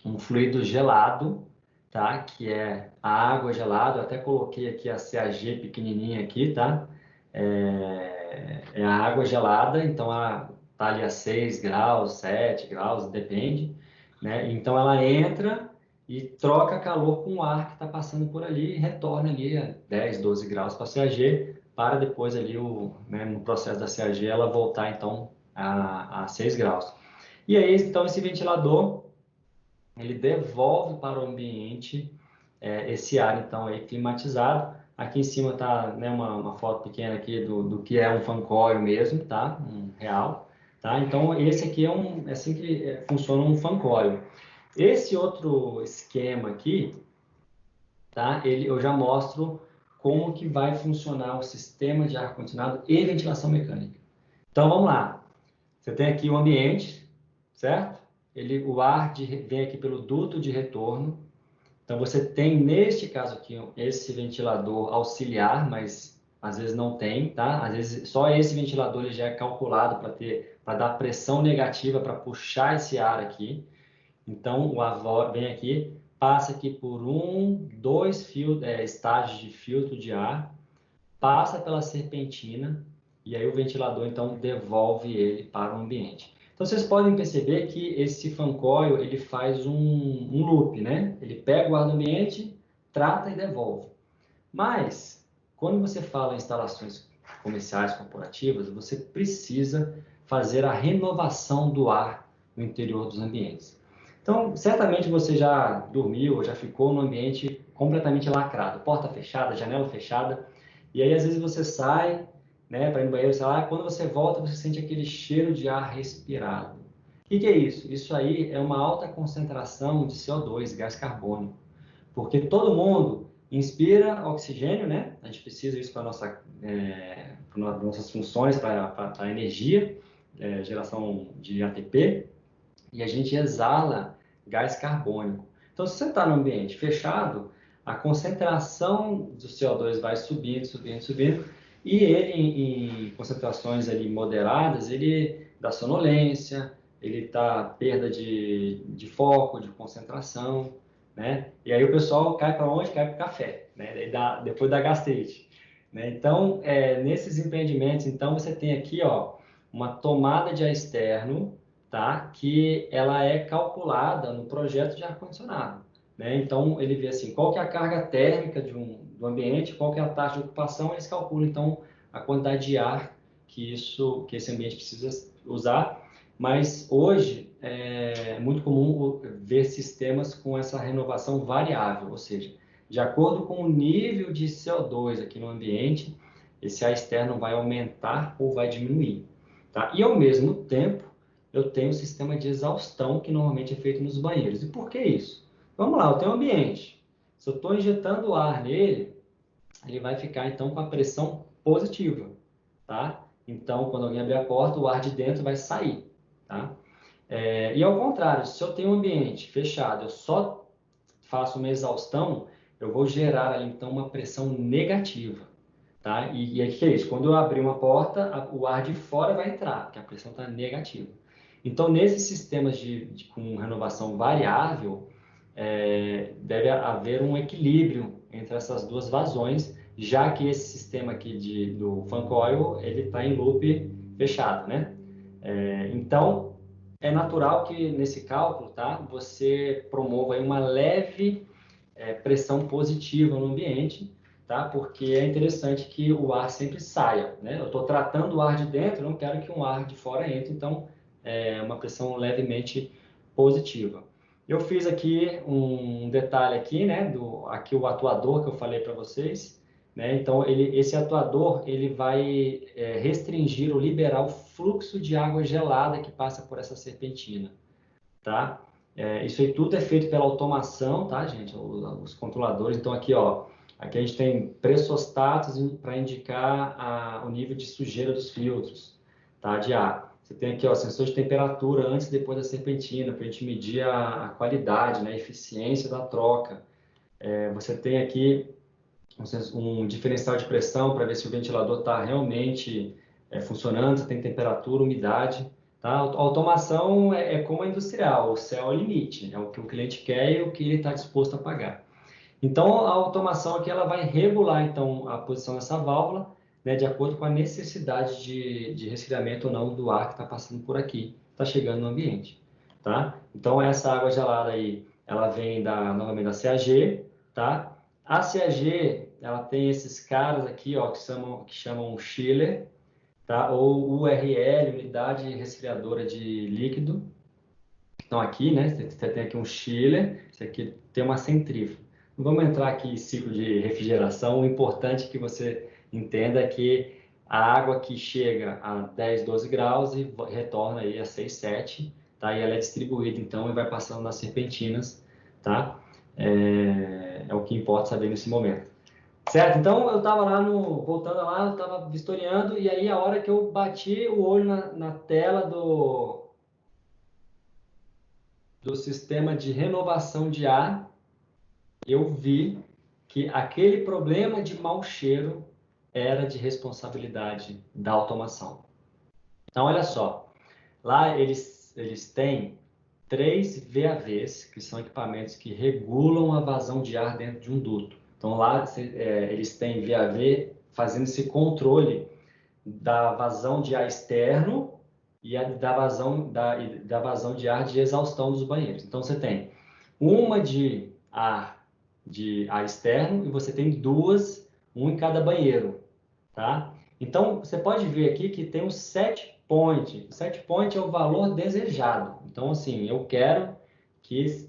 um fluido gelado, tá? Que é a água gelada. Eu até coloquei aqui a CAG pequenininha aqui, tá? É a água gelada, então ela tá ali a 6 graus, 7 graus, depende, né? Então ela entra e troca calor com o ar que está passando por ali e retorna ali a 10, 12 graus para a CAG, para depois ali né, no processo da CAG ela voltar então a 6 graus. E aí, então, esse ventilador ele devolve para o ambiente esse ar, então, aí, climatizado. Aqui em cima está, né, uma foto pequena aqui do que é um fan coil mesmo, tá? Um real, tá? Então, esse aqui é assim que funciona um fan coil. Esse outro esquema aqui, tá? Eu já mostro como que vai funcionar o sistema de ar-condicionado e ventilação mecânica. Então, vamos lá. Você tem aqui o ambiente, certo? O ar vem aqui pelo duto de retorno. Então, você tem, neste caso aqui, esse ventilador auxiliar, mas às vezes não tem, tá? Às vezes só esse ventilador ele já é calculado para dar pressão negativa para puxar esse ar aqui. Então, o ar vem aqui, passa aqui por 2 estágios de filtro de ar, passa pela serpentina, e aí o ventilador, então, devolve ele para o ambiente. Então, vocês podem perceber que esse fan coil, ele faz um loop, né? Ele pega o ar do ambiente, trata e devolve. Mas, quando você fala em instalações comerciais, corporativas, você precisa fazer a renovação do ar no interior dos ambientes. Então, certamente você já dormiu ou já ficou num ambiente completamente lacrado, porta fechada, janela fechada, e aí às vezes você sai, né, para ir no banheiro, sei lá, quando você volta você sente aquele cheiro de ar respirado. O que é isso? Isso aí é uma alta concentração de CO2, gás carbônico, porque todo mundo inspira oxigênio, né? A gente precisa isso para nossas funções, para a energia, geração de ATP, e a gente exala gás carbônico. Então, se você está no ambiente fechado, a concentração do CO2 vai subindo, subindo, subindo, e ele, em concentrações ali moderadas, ele dá sonolência, ele dá perda de foco, de concentração, né? E aí o pessoal cai para onde? Cai para o café, né? Depois da gastrite, né? Então, nesses empreendimentos, então, você tem aqui, ó, uma tomada de ar externo, tá? Que ela é calculada no projeto de ar-condicionado, né? Então, ele vê assim, qual que é a carga térmica do ambiente, qual que é a taxa de ocupação, eles calculam, então, a quantidade de ar que esse ambiente precisa usar. Mas hoje é muito comum ver sistemas com essa renovação variável, ou seja, de acordo com o nível de CO2 aqui no ambiente, esse ar externo vai aumentar ou vai diminuir, tá? E ao mesmo tempo, eu tenho um sistema de exaustão que normalmente é feito nos banheiros. E por que isso? Vamos lá, eu tenho um ambiente. Se eu estou injetando ar nele, ele vai ficar então com a pressão positiva, tá? Então, quando alguém abrir a porta, o ar de dentro vai sair, tá? E ao contrário, se eu tenho um ambiente fechado, eu só faço uma exaustão, eu vou gerar ali, então, uma pressão negativa, tá? E aí, o que é isso? Quando eu abrir uma porta, o ar de fora vai entrar, porque a pressão está negativa. Então, nesses sistemas com renovação variável, deve haver um equilíbrio entre essas duas vazões, já que esse sistema aqui do fan coil, ele está em loop fechado, né? Então, é natural que nesse cálculo, tá, você promova aí uma leve pressão positiva no ambiente, tá? Porque é interessante que o ar sempre saia, né? Eu estou tratando o ar de dentro, não quero que um ar de fora entre, então é uma pressão levemente positiva. Eu fiz aqui um detalhe aqui, né? Aqui o atuador que eu falei para vocês, né? Então esse atuador ele vai restringir ou liberar o fluxo de água gelada que passa por essa serpentina, tá? Isso aí tudo é feito pela automação, tá, gente? Os controladores. Então aqui, ó, aqui a gente tem pressostatos para indicar o nível de sujeira dos filtros, tá, de ar. Você tem aqui, ó, sensor de temperatura antes e depois da serpentina, para a gente medir a qualidade, né, a eficiência da troca. Você tem aqui um diferencial de pressão para ver se o ventilador está realmente funcionando, se tem temperatura, umidade. Tá? A automação é como a industrial, o céu é o limite, é o que o cliente quer e o que ele está disposto a pagar. Então, a automação aqui ela vai regular então, a posição dessa válvula, né, de acordo com a necessidade de resfriamento ou não do ar que está passando por aqui, está chegando no ambiente. Tá? Então, essa água gelada aí, ela vem novamente da CAG, tá? A CAG, ela tem esses caras aqui, ó, que chamam chiller, tá? Ou URL, unidade resfriadora de líquido. Então aqui, né, você tem aqui um chiller, isso aqui tem uma centrífuga. Não vamos entrar aqui em ciclo de refrigeração, o importante é que você entenda é que a água que chega a 10, 12 graus e retorna aí a 6, 7, tá? E ela é distribuída então e vai passando nas serpentinas, tá? É o que importa saber nesse momento. Certo? Então eu estava lá voltando lá, eu estava vistoriando e aí a hora que eu bati o olho na tela do sistema de renovação de ar, eu vi que aquele problema de mau cheiro era de responsabilidade da automação. Então olha só, lá eles têm 3 VAVs, que são equipamentos que regulam a vazão de ar dentro de um duto. Então lá eles têm VAV fazendo esse controle da vazão de ar externo e da vazão de ar de exaustão dos banheiros. Então você tem uma de ar externo e você tem 2, um em cada banheiro, tá? Então você pode ver aqui que tem um set point. O set point é o valor desejado. Então assim, eu quero que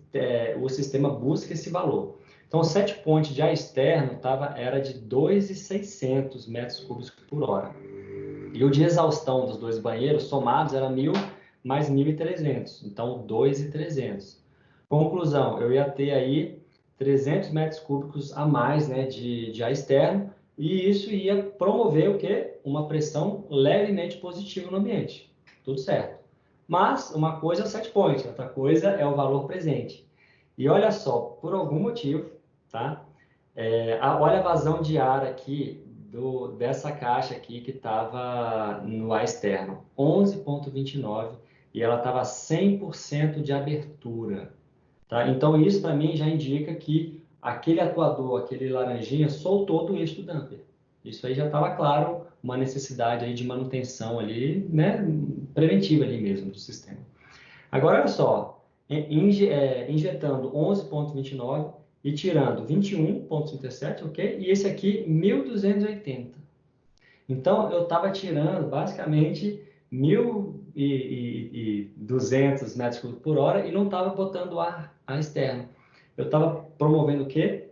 o sistema busque esse valor. Então, o set point de ar externo era de 2.600 metros cúbicos por hora. E o de exaustão dos 2 banheiros somados era 1.000 mais 1.300. Então, 2.300. Conclusão, eu ia ter aí 300 metros cúbicos a mais, né, de ar externo, e isso ia promover o quê? Uma pressão levemente positiva no ambiente. Tudo certo. Mas uma coisa é o set point, outra coisa é o valor presente. E olha só, por algum motivo, tá? Olha a vazão de ar aqui dessa caixa aqui que estava no ar externo, 11,29, e ela estava 100% de abertura. Tá? Então isso para mim já indica que aquele atuador, aquele laranjinha, soltou do eixo do damper. Isso aí já estava claro, uma necessidade aí de manutenção ali, né, preventiva ali mesmo do sistema. Agora olha só, injetando 11,29 e tirando 21,37, ok? E esse aqui 1.280. Então eu estava tirando basicamente 1.200 metros cúbicos por hora e não estava botando ar externo. Eu estava promovendo o quê?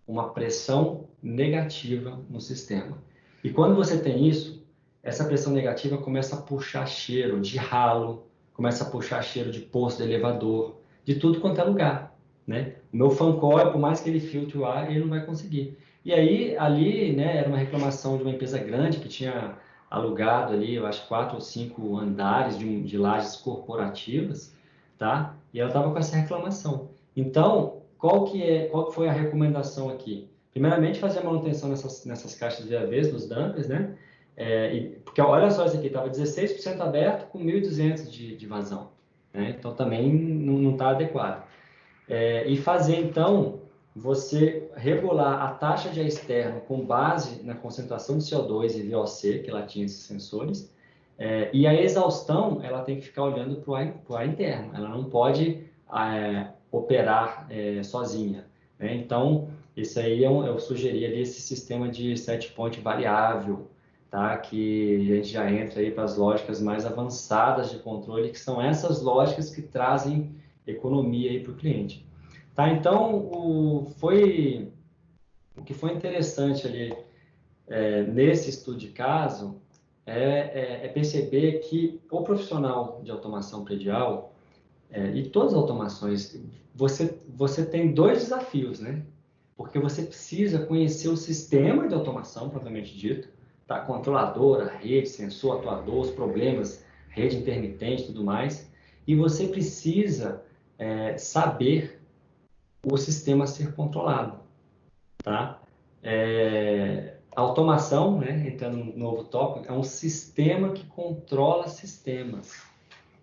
Uma pressão negativa no sistema. E quando você tem isso, essa pressão negativa começa a puxar cheiro de ralo, começa a puxar cheiro de poço de elevador, de tudo quanto é lugar, né? O meu fan coil, por mais que ele filtre o ar, ele não vai conseguir. E aí, ali, né, era uma reclamação de uma empresa grande que tinha alugado ali, eu acho, 4 ou 5 andares de lajes corporativas, tá? E ela estava com essa reclamação. Então, qual que foi a recomendação aqui? Primeiramente, fazer a manutenção nessas caixas de VAVs, dos dampers, né? Porque olha só, esse aqui estava 16% aberto com 1.200 de vazão, né? Então também não está adequado. E fazer então, você regular a taxa de ar externo com base na concentração de CO2 e VOC, que ela tinha esses sensores, e a exaustão, ela tem que ficar olhando para o ar interno, ela não pode operar sozinha, né? Então, Isso aí eu sugeri ali esse sistema de set point variável, tá? Que a gente já entra aí para as lógicas mais avançadas de controle, que são essas lógicas que trazem economia aí para o cliente. Tá? Então, o que foi interessante ali nesse estudo de caso é perceber que o profissional de automação predial e todas as automações, você tem dois desafios, né? Porque você precisa conhecer o sistema de automação, propriamente dito, tá? Controladora, rede, sensor, atuador, os problemas, rede intermitente e tudo mais. E você precisa saber o sistema a ser controlado, tá? A automação, né, entrando no novo tópico, é um sistema que controla sistemas.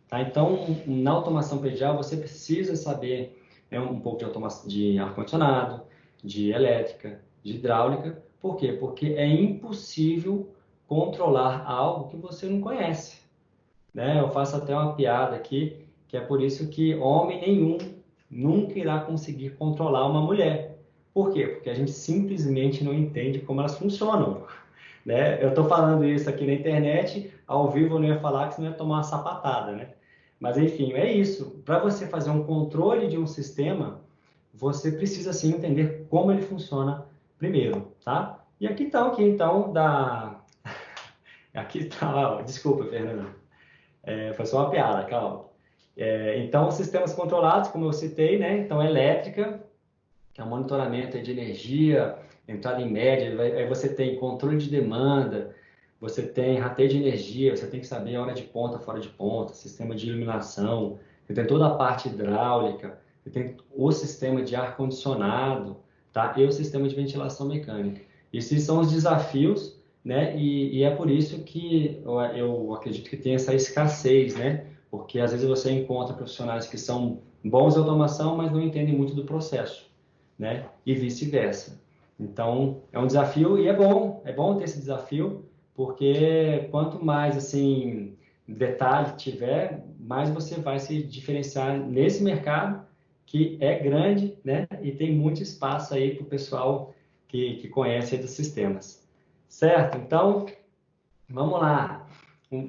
Tá? Então, na automação predial, você precisa saber um pouco de automação de ar-condicionado, de elétrica, de hidráulica. Por quê? Porque é impossível controlar algo que você não conhece. Né? Eu faço até uma piada aqui, que é por isso que homem nenhum nunca irá conseguir controlar uma mulher. Por quê? Porque a gente simplesmente não entende como elas funcionam. Né? Eu estou falando isso aqui na internet, ao vivo eu não ia falar que senão ia tomar uma sapatada, né? Mas enfim, é isso. Para você fazer um controle de um sistema, você precisa sim entender como ele funciona primeiro, tá? E aqui está o que então da... Aqui está, desculpa, Fernando. Foi só uma piada, calma. Então, os sistemas controlados, como eu citei, né? Então, elétrica, que é o monitoramento de energia, entrada em média, aí você tem controle de demanda, você tem rateio de energia, você tem que saber a hora de ponta, fora de ponta, sistema de iluminação, você tem toda a parte hidráulica, você tem o sistema de ar-condicionado, tá? E o sistema de ventilação mecânica. Esses são os desafios, né? E é por isso que eu acredito que tem essa escassez, né? Porque às vezes você encontra profissionais que são bons em automação, mas não entendem muito do processo, né? E vice-versa. Então, é um desafio e é bom ter esse desafio, porque quanto mais assim detalhe tiver, mais você vai se diferenciar nesse mercado que é grande, né? E tem muito espaço aí para o pessoal que conhece dos sistemas. Certo? Então, vamos lá.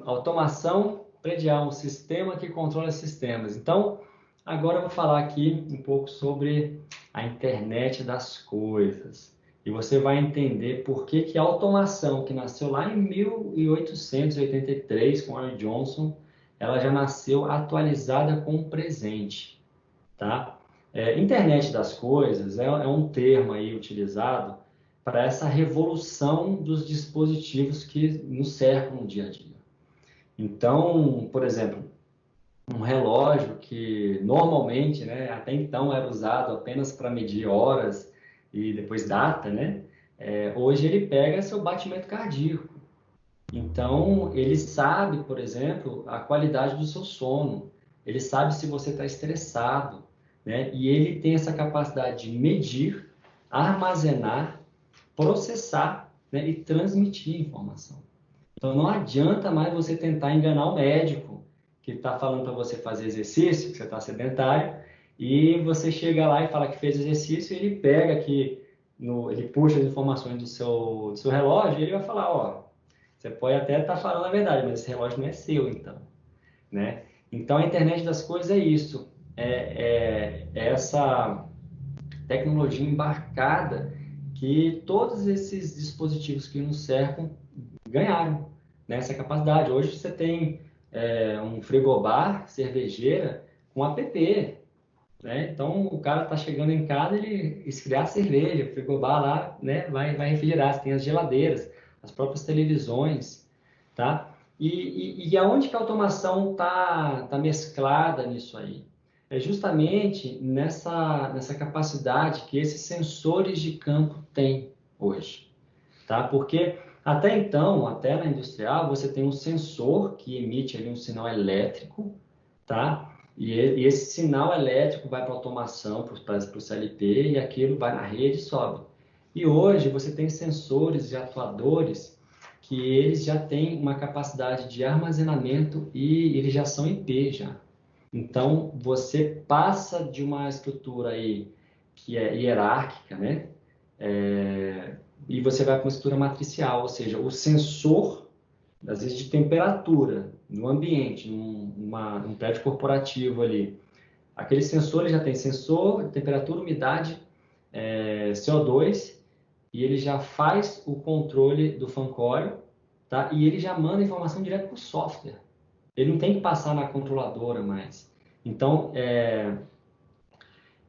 Automação predial, um sistema que controla sistemas. Então, agora eu vou falar aqui um pouco sobre a internet das coisas. E você vai entender por que que a automação, que nasceu lá em 1883 com Harry Johnson, ela já nasceu atualizada com o presente, tá? Internet das coisas é um termo aí utilizado para essa revolução dos dispositivos que nos cercam no dia a dia. Então, por exemplo, um relógio que normalmente, né, até então era usado apenas para medir horas e depois data, né? Hoje ele pega seu batimento cardíaco. Então, ele sabe, por exemplo, a qualidade do seu sono. Ele sabe se você está estressado, né? E ele tem essa capacidade de medir, armazenar, processar, né, e transmitir informação. Então, não adianta mais você tentar enganar o médico que está falando para você fazer exercício, que você está sedentário, e você chega lá e fala que fez exercício, e ele pega aqui, ele puxa as informações do seu relógio, e ele vai falar, ó, você pode até estar falando a verdade, mas esse relógio não é seu, então, né? Então, a internet das coisas é isso, é essa tecnologia embarcada que todos esses dispositivos que nos cercam ganharam nessa capacidade. Hoje você tem um frigobar, cervejeira, com app, né? Então o cara está chegando em casa, ele esfriar a cerveja, o frigobar lá, né, vai refrigerar. Você tem as geladeiras, as próprias televisões, tá? E aonde que a automação tá mesclada nisso aí? É justamente nessa capacidade que esses sensores de campo têm hoje, tá? Porque até então, até na industrial, você tem um sensor que emite ali um sinal elétrico, tá? E esse sinal elétrico vai para a automação, para o CLP, e aquilo vai na rede e sobe. E hoje você tem sensores e atuadores que eles já têm uma capacidade de armazenamento e eles já são IP já. Então, você passa de uma estrutura aí que é hierárquica, né? e você vai para uma estrutura matricial, ou seja, o sensor, às vezes de temperatura, no ambiente, num prédio corporativo ali, aquele sensor ele já tem sensor, temperatura, umidade, CO2, e ele já faz o controle do fan coil, tá? E ele já manda a informação direto para o software. Ele não tem que passar na controladora mais. Então,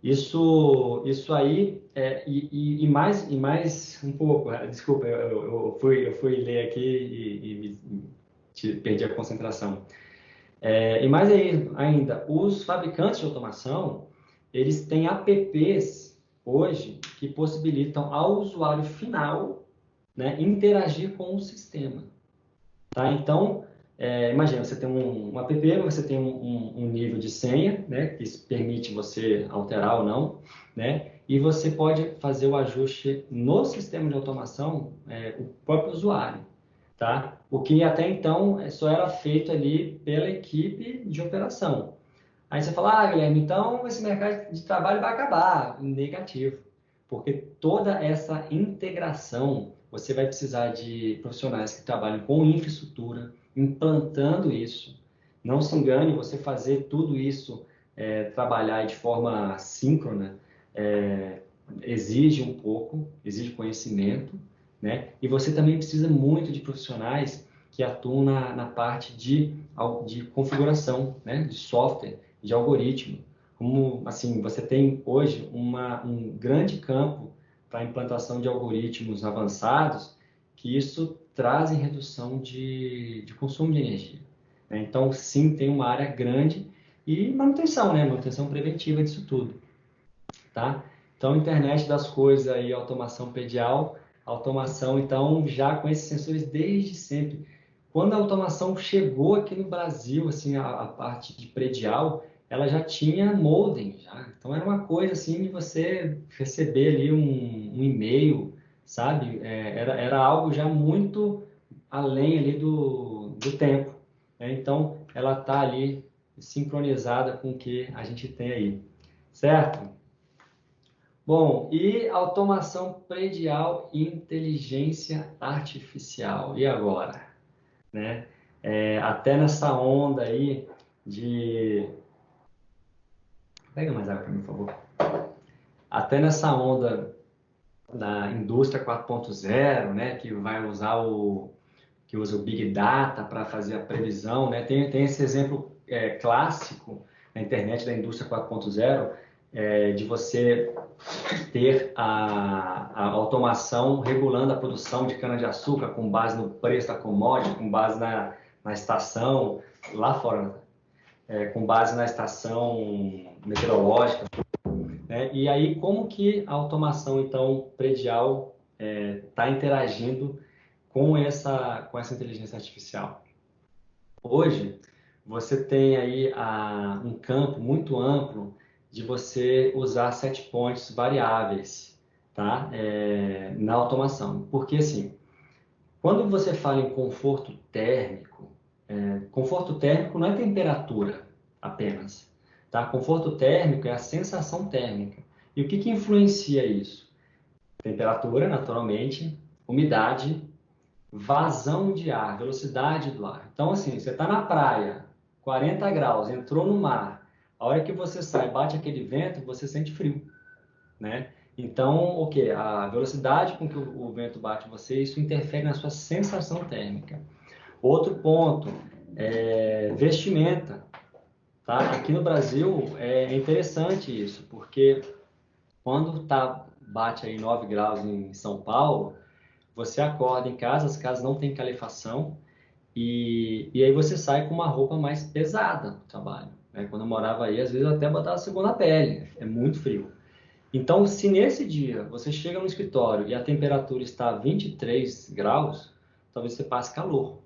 isso aí, e mais um pouco, desculpa, eu fui ler aqui e perdi a concentração. E mais aí, ainda, os fabricantes de automação, eles têm apps hoje que possibilitam ao usuário final, né, interagir com o sistema. Tá? Então, imagina, você tem um app, você tem um nível de senha, né, que permite você alterar ou não, né, e você pode fazer o ajuste no sistema de automação, o próprio usuário. Tá? O que até então só era feito ali pela equipe de operação. Aí você fala, Guilherme, então esse mercado de trabalho vai acabar. Negativo. Porque toda essa integração, você vai precisar de profissionais que trabalhem com infraestrutura, implantando isso. Não se engane, você fazer tudo isso, trabalhar de forma síncrona, exige um pouco, exige conhecimento, né? E você também precisa muito de profissionais que atuam na parte de configuração, né? De software, de algoritmo. Como, assim, você tem hoje um grande campo para a implantação de algoritmos avançados, que isso traz redução de consumo de energia, né? Então, sim, tem uma área grande e manutenção, né? Manutenção preventiva disso tudo, tá? Então, internet das coisas aí, automação predial, automação, então, já com esses sensores desde sempre. Quando a automação chegou aqui no Brasil, assim, a parte de predial, ela já tinha modem, já. Então, era uma coisa, assim, de você receber ali um e-mail, sabe? Era algo já muito além ali do tempo, né? Então, ela está ali sincronizada com o que a gente tem aí, certo? Bom, e automação predial e inteligência artificial. E agora? Né? Até nessa onda aí de... Pega mais água para mim, por favor. Até nessa onda da indústria 4.0, né, que vai usar que usa o Big Data para fazer a previsão, né? Tem esse exemplo clássico na internet da indústria 4.0, de você ter a automação regulando a produção de cana-de-açúcar com base no preço da commodity, com base na estação, lá fora, com base na estação meteorológica, né? E aí, como que a automação, então, predial está interagindo com essa inteligência artificial? Hoje, você tem aí um campo muito amplo de você usar set points variáveis, tá? Na automação. Porque, assim, quando você fala em conforto térmico não é temperatura apenas, tá? Conforto térmico é a sensação térmica. E o que influencia isso? Temperatura, naturalmente, umidade, vazão de ar, velocidade do ar. Então, assim, você está na praia, 40 graus, entrou no mar, a hora que você sai, bate aquele vento, você sente frio, né? Então, o que? A velocidade com que o vento bate em você, isso interfere na sua sensação térmica. Outro ponto, vestimenta, tá? Aqui no Brasil é interessante isso, porque quando bate aí 9 graus em São Paulo, você acorda em casa, as casas não têm calefação, e aí você sai com uma roupa mais pesada no trabalho, né? Quando eu morava aí, às vezes eu até botava a segunda pele, é muito frio. Então, se nesse dia você chega no escritório e a temperatura está 23 graus, talvez você passe calor.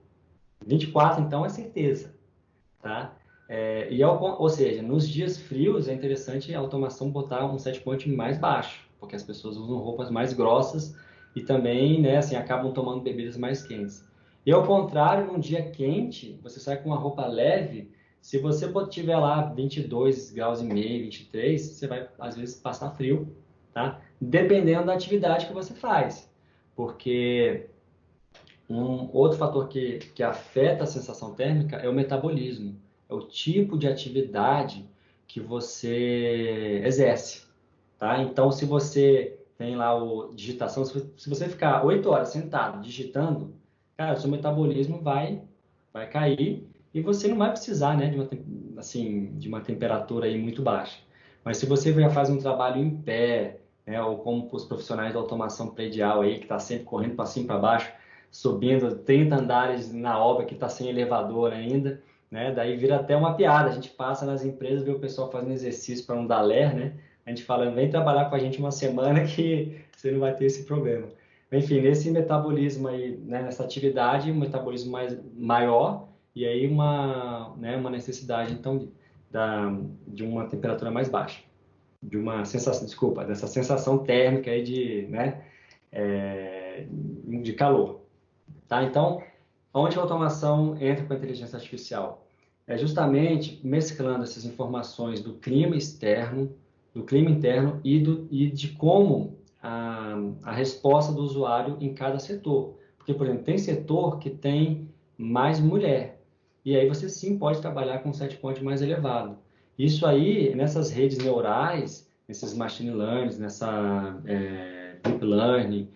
24, então, é certeza, tá? Ou seja, nos dias frios é interessante a automação botar um set point mais baixo, porque as pessoas usam roupas mais grossas e também, né, assim, acabam tomando bebidas mais quentes. E ao contrário, num dia quente, você sai com uma roupa leve, se você tiver lá 22 graus e meio, 23, você vai às vezes passar frio, tá? dependendo da atividade que você faz. Porque um outro fator que afeta a sensação térmica é o metabolismo, é o tipo de atividade que você exerce, tá? Então, se você tem lá o digitação, se você ficar 8 horas sentado digitando, cara, o seu metabolismo vai cair e você não vai precisar, né, de uma temperatura aí muito baixa. Mas se você já faz um trabalho em pé, né, ou como os profissionais da automação predial aí, que está sempre correndo para cima e para baixo, subindo 30 andares na obra que está sem elevador ainda, né? Daí vira até uma piada. A gente passa nas empresas, vê o pessoal fazendo exercício para não dar ler, né? A gente fala, vem trabalhar com a gente uma semana que você não vai ter esse problema. Enfim, nesse metabolismo aí, né, nessa atividade, um metabolismo maior e aí uma necessidade, então, de uma temperatura mais baixa, de uma sensação, desculpa, dessa sensação térmica aí de calor. Tá? Então, onde a automação entra com a inteligência artificial? É justamente mesclando essas informações do clima externo, do clima interno e de como a resposta do usuário em cada setor. Porque, por exemplo, tem setor que tem mais mulher. E aí você sim pode trabalhar com um set point mais elevado. Isso aí, nessas redes neurais, nesses machine learning, deep learning,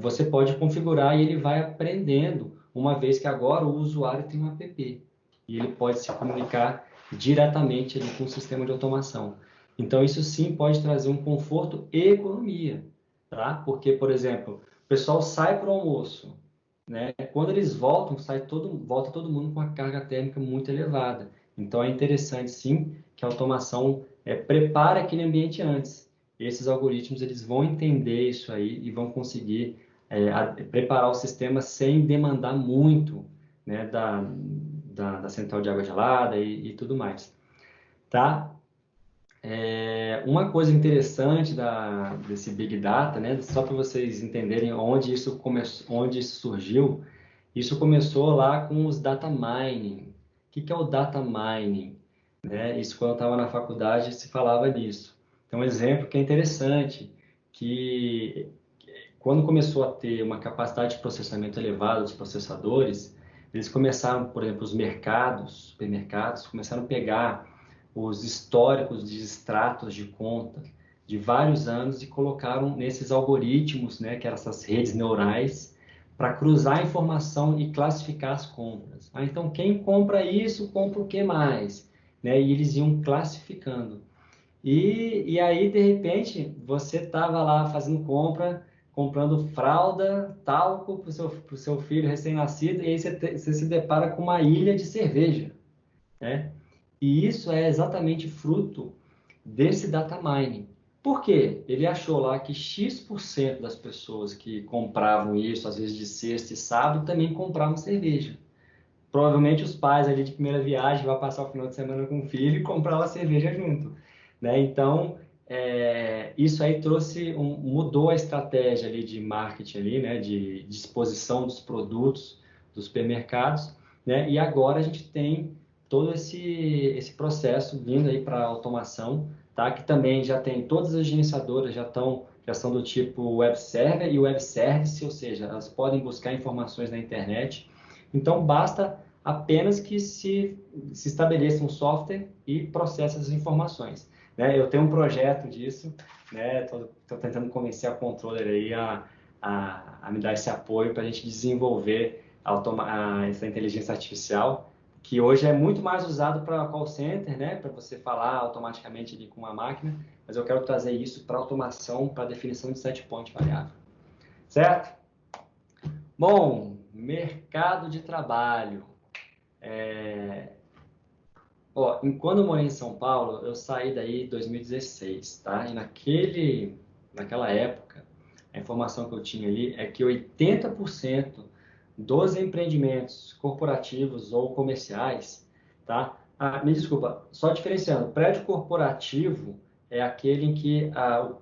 você pode configurar e ele vai aprendendo, uma vez que agora o usuário tem um app e ele pode se comunicar diretamente ali com o sistema de automação. Então, isso sim pode trazer um conforto e economia, tá? Porque, por exemplo, o pessoal sai para o almoço, né? Quando eles voltam, volta todo mundo com a carga térmica muito elevada. Então, é interessante sim que a automação prepare aquele ambiente antes. Esses algoritmos eles vão entender isso aí e vão conseguir preparar o sistema sem demandar muito, né, da central de água gelada e tudo mais, tá? Uma coisa interessante desse Big Data, né, só para vocês entenderem onde isso surgiu, isso começou lá com os data mining. O que é o data mining? Né? Isso quando eu estava na faculdade se falava disso. Então, um exemplo que é interessante, que quando começou a ter uma capacidade de processamento elevada dos processadores, eles começaram, por exemplo, os supermercados, começaram a pegar os históricos de extratos de conta de vários anos e colocaram nesses algoritmos, né, que eram essas redes neurais, para cruzar a informação e classificar as compras. Então, quem compra isso, compra o que mais? Né? E eles iam classificando. E aí, de repente, você estava lá fazendo compra, comprando fralda, talco para o seu filho recém-nascido, e aí você se depara com uma ilha de cerveja, né? E isso é exatamente fruto desse data mining. Por quê? Ele achou lá que X% das pessoas que compravam isso, às vezes de sexta e sábado, também compravam cerveja. Provavelmente os pais ali de primeira viagem vão passar o final de semana com o filho e comprar uma cerveja junto, né? Então, isso aí mudou a estratégia ali de marketing ali, né? De disposição dos produtos dos supermercados, né? E agora a gente tem todo esse processo vindo aí para automação, tá? Que também já tem todas as gerenciadoras já são do tipo web server e web service, ou seja, elas podem buscar informações na internet. Então, basta apenas que se estabeleça um software e processe as informações, né? Eu tenho um projeto disso, né? Estou tentando convencer a controller aí a me dar esse apoio para a gente desenvolver essa inteligência artificial, que hoje é muito mais usado para call center, né? Para você falar automaticamente ali com uma máquina, mas eu quero trazer isso para automação, para definição de set point variável, certo? Bom, mercado de trabalho. Quando eu morei em São Paulo, eu saí daí em 2016, tá? E naquela época, a informação que eu tinha ali é que 80% dos empreendimentos corporativos ou comerciais, tá? Me desculpa, só diferenciando, prédio corporativo é aquele em que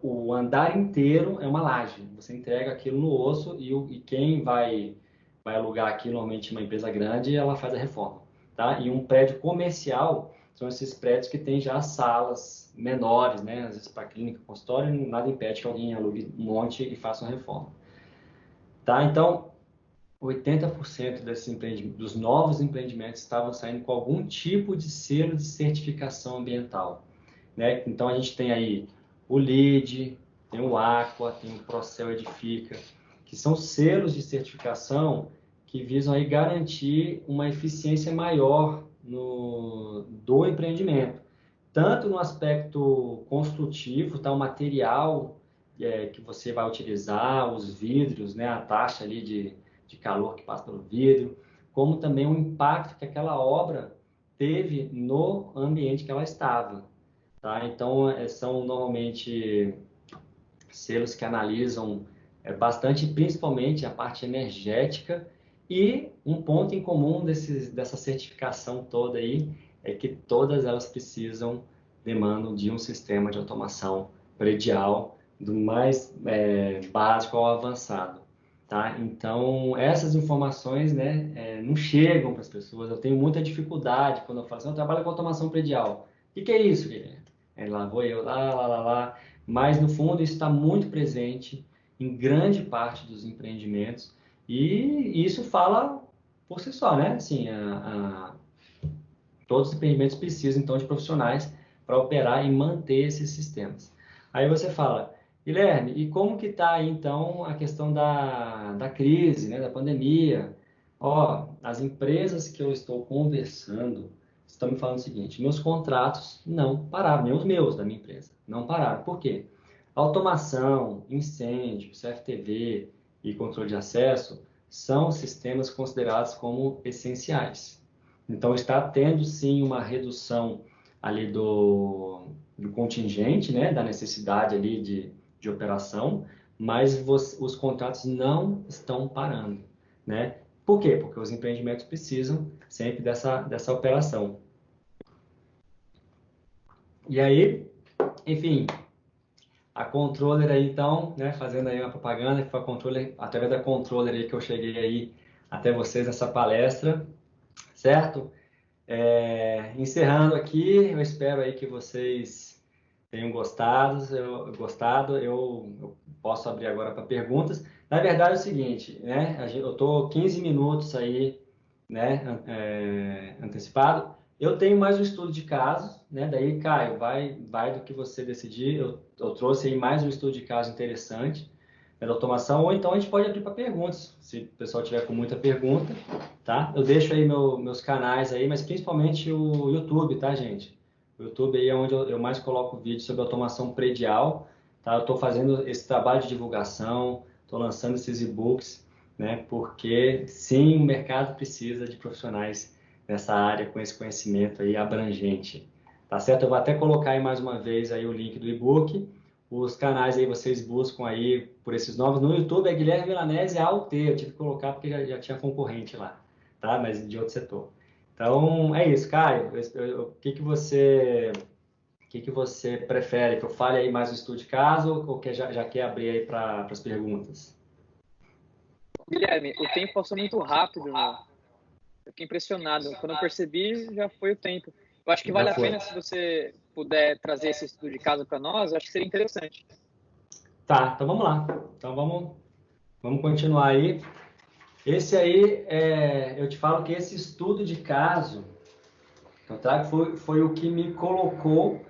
o andar inteiro é uma laje. Você entrega aquilo no osso e quem vai alugar aquilo, normalmente uma empresa grande, ela faz a reforma, tá? E um prédio comercial são esses prédios que têm já salas menores, né? Às vezes para clínica, consultório, nada impede que alguém alugue um monte e faça uma reforma. Tá? Então, 80% dos novos empreendimentos estavam saindo com algum tipo de selo de certificação ambiental, né? Então, a gente tem aí o LEED, tem o Aqua, tem o Procel Edifica, que são selos de certificação que visam aí garantir uma eficiência maior do empreendimento, tanto no aspecto construtivo, tá? O material que você vai utilizar, os vidros, né? A taxa ali de calor que passa pelo vidro, como também o impacto que aquela obra teve no ambiente que ela estava. Tá? Então, são normalmente selos que analisam bastante, principalmente a parte energética, e um ponto em comum dessa certificação toda aí é que todas elas demandam de um sistema de automação predial, do mais básico ao avançado. Tá? Então, essas informações, né, não chegam para as pessoas. Eu tenho muita dificuldade quando eu falo assim, eu trabalho com automação predial. O que é isso, Guilherme? Lá vou eu, lá. Mas, no fundo, isso está muito presente em grande parte dos empreendimentos e isso fala por si só, né? Assim, todos os empreendimentos precisam, então, de profissionais para operar e manter esses sistemas. Aí você fala, Guilherme, e como que está aí, então, a questão da crise, né, da pandemia? Ó, as empresas que eu estou conversando estão me falando o seguinte, meus contratos não pararam, nem os meus da minha empresa, não pararam. Por quê? Automação, incêndio, CFTV e controle de acesso são sistemas considerados como essenciais. Então, está tendo, sim, uma redução ali do contingente, né, da necessidade ali de operação, mas os contratos não estão parando, né? Por quê? Porque os empreendimentos precisam sempre dessa operação. E aí, enfim, a controller aí, então, né, fazendo aí uma propaganda, que foi a controller, através da controller aí que eu cheguei aí até vocês nessa palestra, certo? Encerrando aqui, eu espero aí que vocês tenham gostado. Eu posso abrir agora para perguntas. Na verdade é o seguinte, né? Eu estou 15 minutos aí, né, antecipado. Eu tenho mais um estudo de casos, né? Daí, Caio, vai do que você decidir. Eu trouxe aí mais um estudo de caso interessante da automação, ou então a gente pode abrir para perguntas, se o pessoal tiver com muita pergunta, tá? Eu deixo aí meus canais aí, mas principalmente o YouTube, tá, gente? O YouTube aí é onde eu mais coloco vídeo sobre automação predial, tá? Eu estou fazendo esse trabalho de divulgação, estou lançando esses e-books, né? Porque, sim, o mercado precisa de profissionais nessa área com esse conhecimento aí abrangente, tá certo? Eu vou até colocar aí mais uma vez aí o link do e-book. Os canais aí vocês buscam aí por esses nomes. No YouTube é Guilherme Milanese AUT. Eu tive que colocar porque já tinha concorrente lá, tá? Mas de outro setor. Então é isso, Caio. O que que você prefere? Que eu fale aí mais no estudo de caso ou que já quer abrir aí para as perguntas? Guilherme, o tempo passou muito rápido, meu. Eu fiquei impressionado. Quando eu percebi, já foi o tempo. Eu acho que vale Já a foi. pena se você puder trazer esse estudo de caso para nós, eu acho que seria interessante. Tá, então vamos lá. Então vamos continuar aí. Esse aí, eu te falo que esse estudo de caso que eu trago foi o que me colocou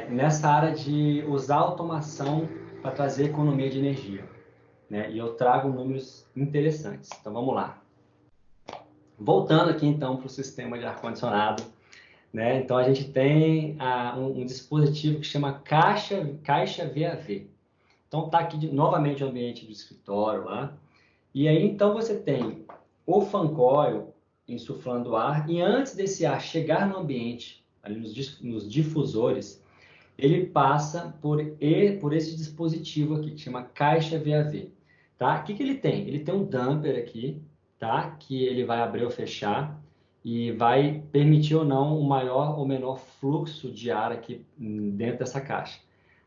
nessa área de usar automação para trazer economia de energia, né? E eu trago números interessantes. Então vamos lá. Voltando aqui então para o sistema de ar-condicionado, né? Então a gente tem um dispositivo que chama caixa VAV. Então está aqui novamente o ambiente do escritório lá. E aí então você tem o fan coil insuflando ar e antes desse ar chegar no ambiente, ali nos difusores, ele passa por esse dispositivo aqui que chama caixa VAV, tá? O que ele tem? Ele tem um damper aqui, tá? Que ele vai abrir ou fechar e vai permitir ou não um maior ou menor fluxo de ar aqui dentro dessa caixa.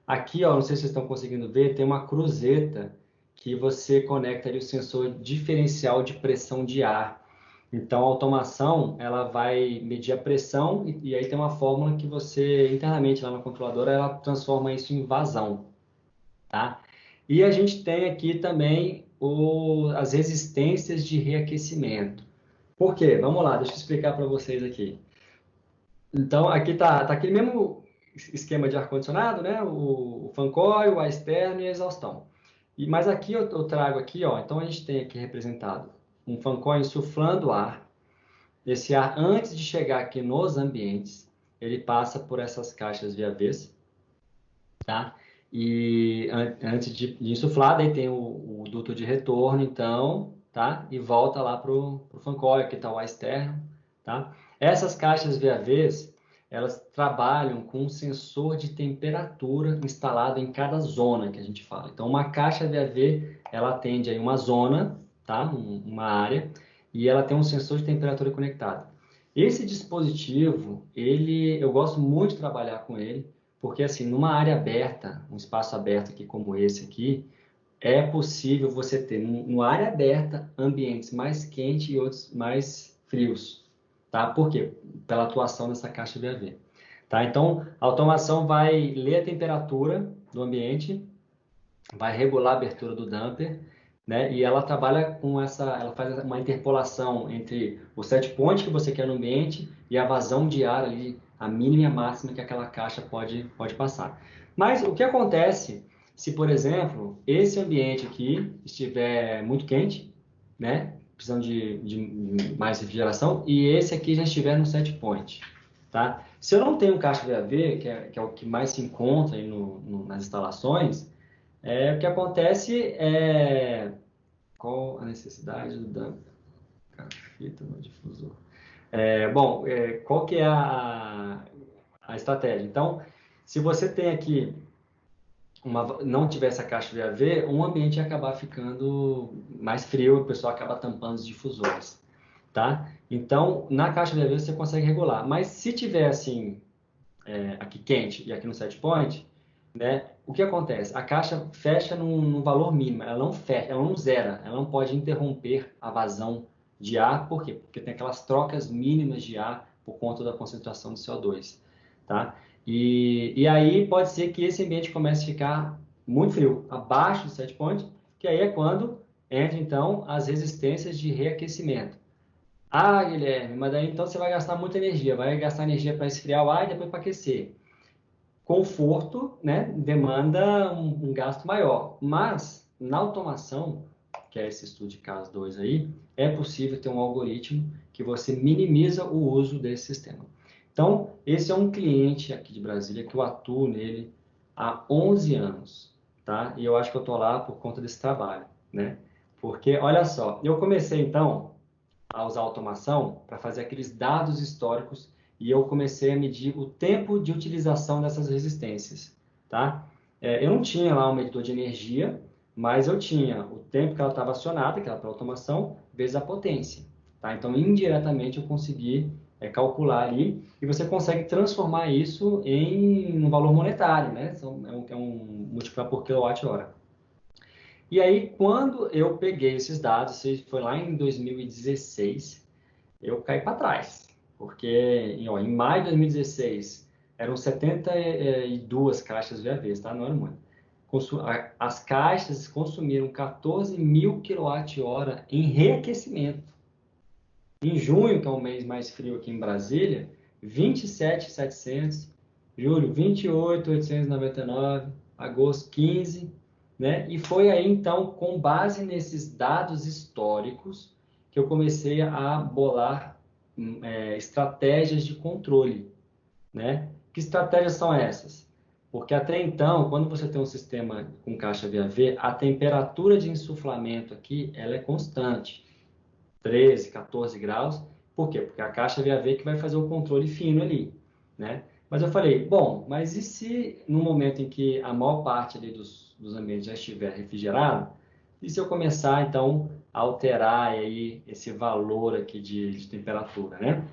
Aqui, ó, não sei se vocês estão conseguindo ver, tem uma cruzeta que você conecta ali o sensor diferencial de pressão de ar. Então, a automação, ela vai medir a pressão e aí tem uma fórmula que você, internamente lá no controlador, ela transforma isso em vazão, tá? E a gente tem aqui também as resistências de reaquecimento. Por quê? Vamos lá, deixa eu explicar para vocês aqui. Então, aqui tá aquele mesmo esquema de ar-condicionado, né? O fan coil, a externo e a exaustão. Mas aqui eu trago aqui, ó, então a gente tem aqui representado um fan coil insuflando ar. Esse ar, antes de chegar aqui nos ambientes, ele passa por essas caixas VAVs, tá? E antes de insuflar, daí tem o duto de retorno, então, tá? E volta lá pro fan coil, que está o ar externo, tá? Essas caixas VAVs, elas trabalham com um sensor de temperatura instalado em cada zona que a gente fala. Então, uma caixa VAV, ela atende aí uma zona, tá? Uma área, e ela tem um sensor de temperatura conectado. Esse dispositivo, eu gosto muito de trabalhar com ele, porque, assim, numa área aberta, um espaço aberto aqui como esse aqui, é possível você ter, numa área aberta, ambientes mais quentes e outros mais frios, tá? Por quê? Pela atuação dessa caixa VAV, tá? Então, a automação vai ler a temperatura do ambiente, vai regular a abertura do damper, né? E ela trabalha com ela faz uma interpolação entre o set point que você quer no ambiente e a vazão de ar ali, a mínima e a máxima que aquela caixa pode passar. Mas o que acontece se, por exemplo, esse ambiente aqui estiver muito quente, né? Precisando de mais refrigeração, e esse aqui já estiver no set point, tá? Se eu não tenho caixa VAV, que é o que mais se encontra aí nas instalações, o que acontece é... Qual a necessidade da fita no difusor? Bom, qual que é a estratégia? Então, se você tem aqui, não tiver essa caixa VAV, um ambiente ia acabar ficando mais frio, o pessoal acaba tampando os difusores, tá? Então, na caixa VAV você consegue regular. Mas se tiver assim, aqui quente e aqui no set point, né? O que acontece? A caixa fecha num valor mínimo, ela não fecha, ela não zera, ela não pode interromper a vazão de ar, por quê? Porque tem aquelas trocas mínimas de ar por conta da concentração de CO2, tá? E aí pode ser que esse ambiente comece a ficar muito frio, abaixo do set point, que aí é quando entra então as resistências de reaquecimento. Ah, Guilherme, mas daí então você vai gastar muita energia, vai gastar energia para esfriar o ar e depois para aquecer. Conforto, né, demanda um gasto maior, mas na automação, que é esse estudo de caso 2 aí, é possível ter um algoritmo que você minimiza o uso desse sistema. Então, esse é um cliente aqui de Brasília que eu atuo nele há 11 anos, tá? E eu acho que eu tô lá por conta desse trabalho, né? Porque, olha só, eu comecei então a usar automação para fazer aqueles dados históricos e eu comecei a medir o tempo de utilização dessas resistências, tá? Eu não tinha lá um medidor de energia, mas eu tinha o tempo que ela estava acionada, que era para automação, vezes a potência, tá? Então, indiretamente, eu consegui calcular ali e você consegue transformar isso em um valor monetário, né? É um multiplicar por quilowatt-hora. E aí, quando eu peguei esses dados, isso foi lá em 2016, eu caí para trás, porque em maio de 2016 eram 72 caixas VAVs, tá? Não era muito. As caixas consumiram 14 mil kWh em reaquecimento. Em junho, que é o mês mais frio aqui em Brasília, 27.700, julho 28.899, agosto 15, né? E foi aí então, com base nesses dados históricos, que eu comecei a bolar estratégias de controle, né? Que estratégias são essas? Porque até então, quando você tem um sistema com caixa VAV, a temperatura de insuflamento aqui ela é constante. 13, 14 graus. Por quê? Porque a caixa VAV que vai fazer o controle fino ali, né? Mas eu falei, bom, mas e se no momento em que a maior parte ali dos ambientes já estiver refrigerado, e se eu começar, então, a alterar aí esse valor aqui de temperatura, né?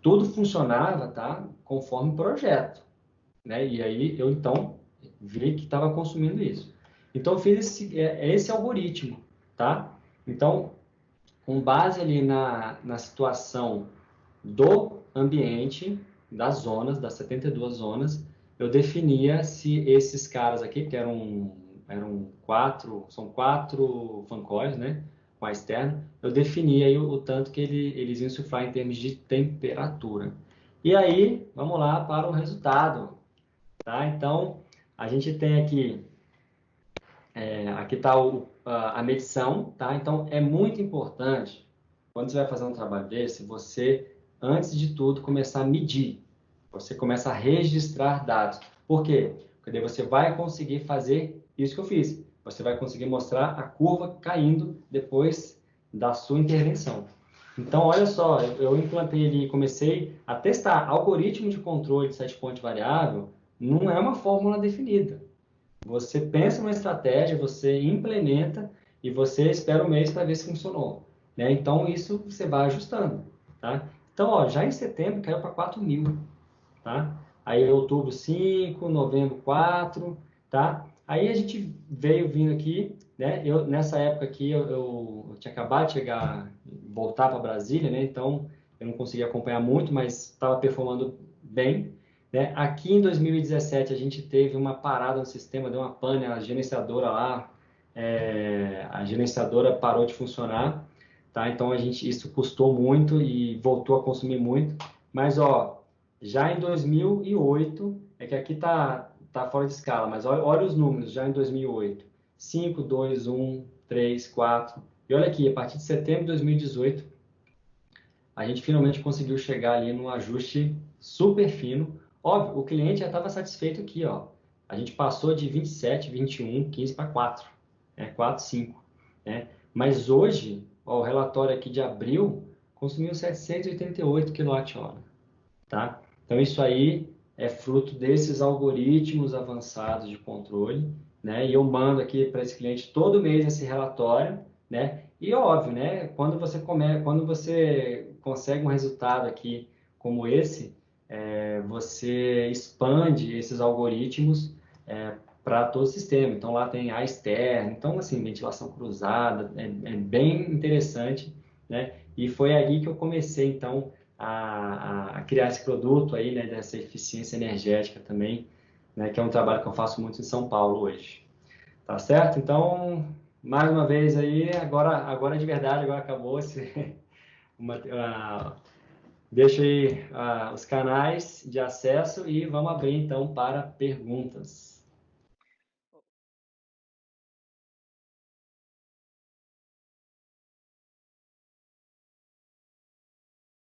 Tudo funcionava, tá? Conforme o projeto, né? E aí eu, então, vi que estava consumindo isso. Então, eu fiz esse algoritmo, tá? Então, com base ali na situação do ambiente, das zonas, das 72 zonas, eu definia se esses caras aqui, que eram quatro, são quatro fancóis, né, com a externa, eu definia aí o tanto que eles iam insuflar em termos de temperatura. E aí, vamos lá para o resultado, tá? Então, a gente tem aqui, aqui está a medição, tá? Então, é muito importante, quando você vai fazer um trabalho desse, você, antes de tudo, começar a medir. Você começa a registrar dados. Por quê? Porque daí você vai conseguir fazer isso que eu fiz. Você vai conseguir mostrar a curva caindo depois da sua intervenção. Então, olha só, eu implantei ali, comecei a testar algoritmo de controle de set point variável, não é uma fórmula definida. Você pensa uma estratégia, você implementa e você espera um mês para ver se funcionou, né? Então, isso você vai ajustando, tá? Então, ó, já em setembro caiu para 4.000, tá? Aí, outubro 5, novembro 4, tá? Aí, a gente veio vindo aqui, né? Nessa época aqui, eu tinha acabado de chegar, voltar para Brasília, né? Então, eu não consegui acompanhar muito, mas estava performando bem, né? Aqui em 2017 a gente teve uma parada no sistema, deu uma pane, a gerenciadora lá, a gerenciadora parou de funcionar, tá? Então isso custou muito e voltou a consumir muito. Mas ó, já em 2008 é que aqui tá fora de escala, mas olha os números já em 2008: 5, 2, 1, 3, 4. E olha aqui, a partir de setembro de 2018 a gente finalmente conseguiu chegar ali num ajuste super fino. Óbvio, o cliente já estava satisfeito aqui, ó. A gente passou de 27, 21, 15 para 4, né? 4, 5, né? Mas hoje, ó, o relatório aqui de abril consumiu 788 kWh, tá? Então isso aí é fruto desses algoritmos avançados de controle, né? E eu mando aqui para esse cliente todo mês esse relatório, né? E óbvio, né? Quando você consegue um resultado aqui como esse, você expande esses algoritmos para todo o sistema. Então lá tem a externa, então assim, ventilação cruzada, é bem interessante, né? E foi aí que eu comecei então a criar esse produto aí, né, dessa eficiência energética também, né, que é um trabalho que eu faço muito em São Paulo hoje. Tá certo? Então, mais uma vez aí, agora de verdade, agora acabou esse, deixa aí os canais de acesso e vamos abrir então para perguntas.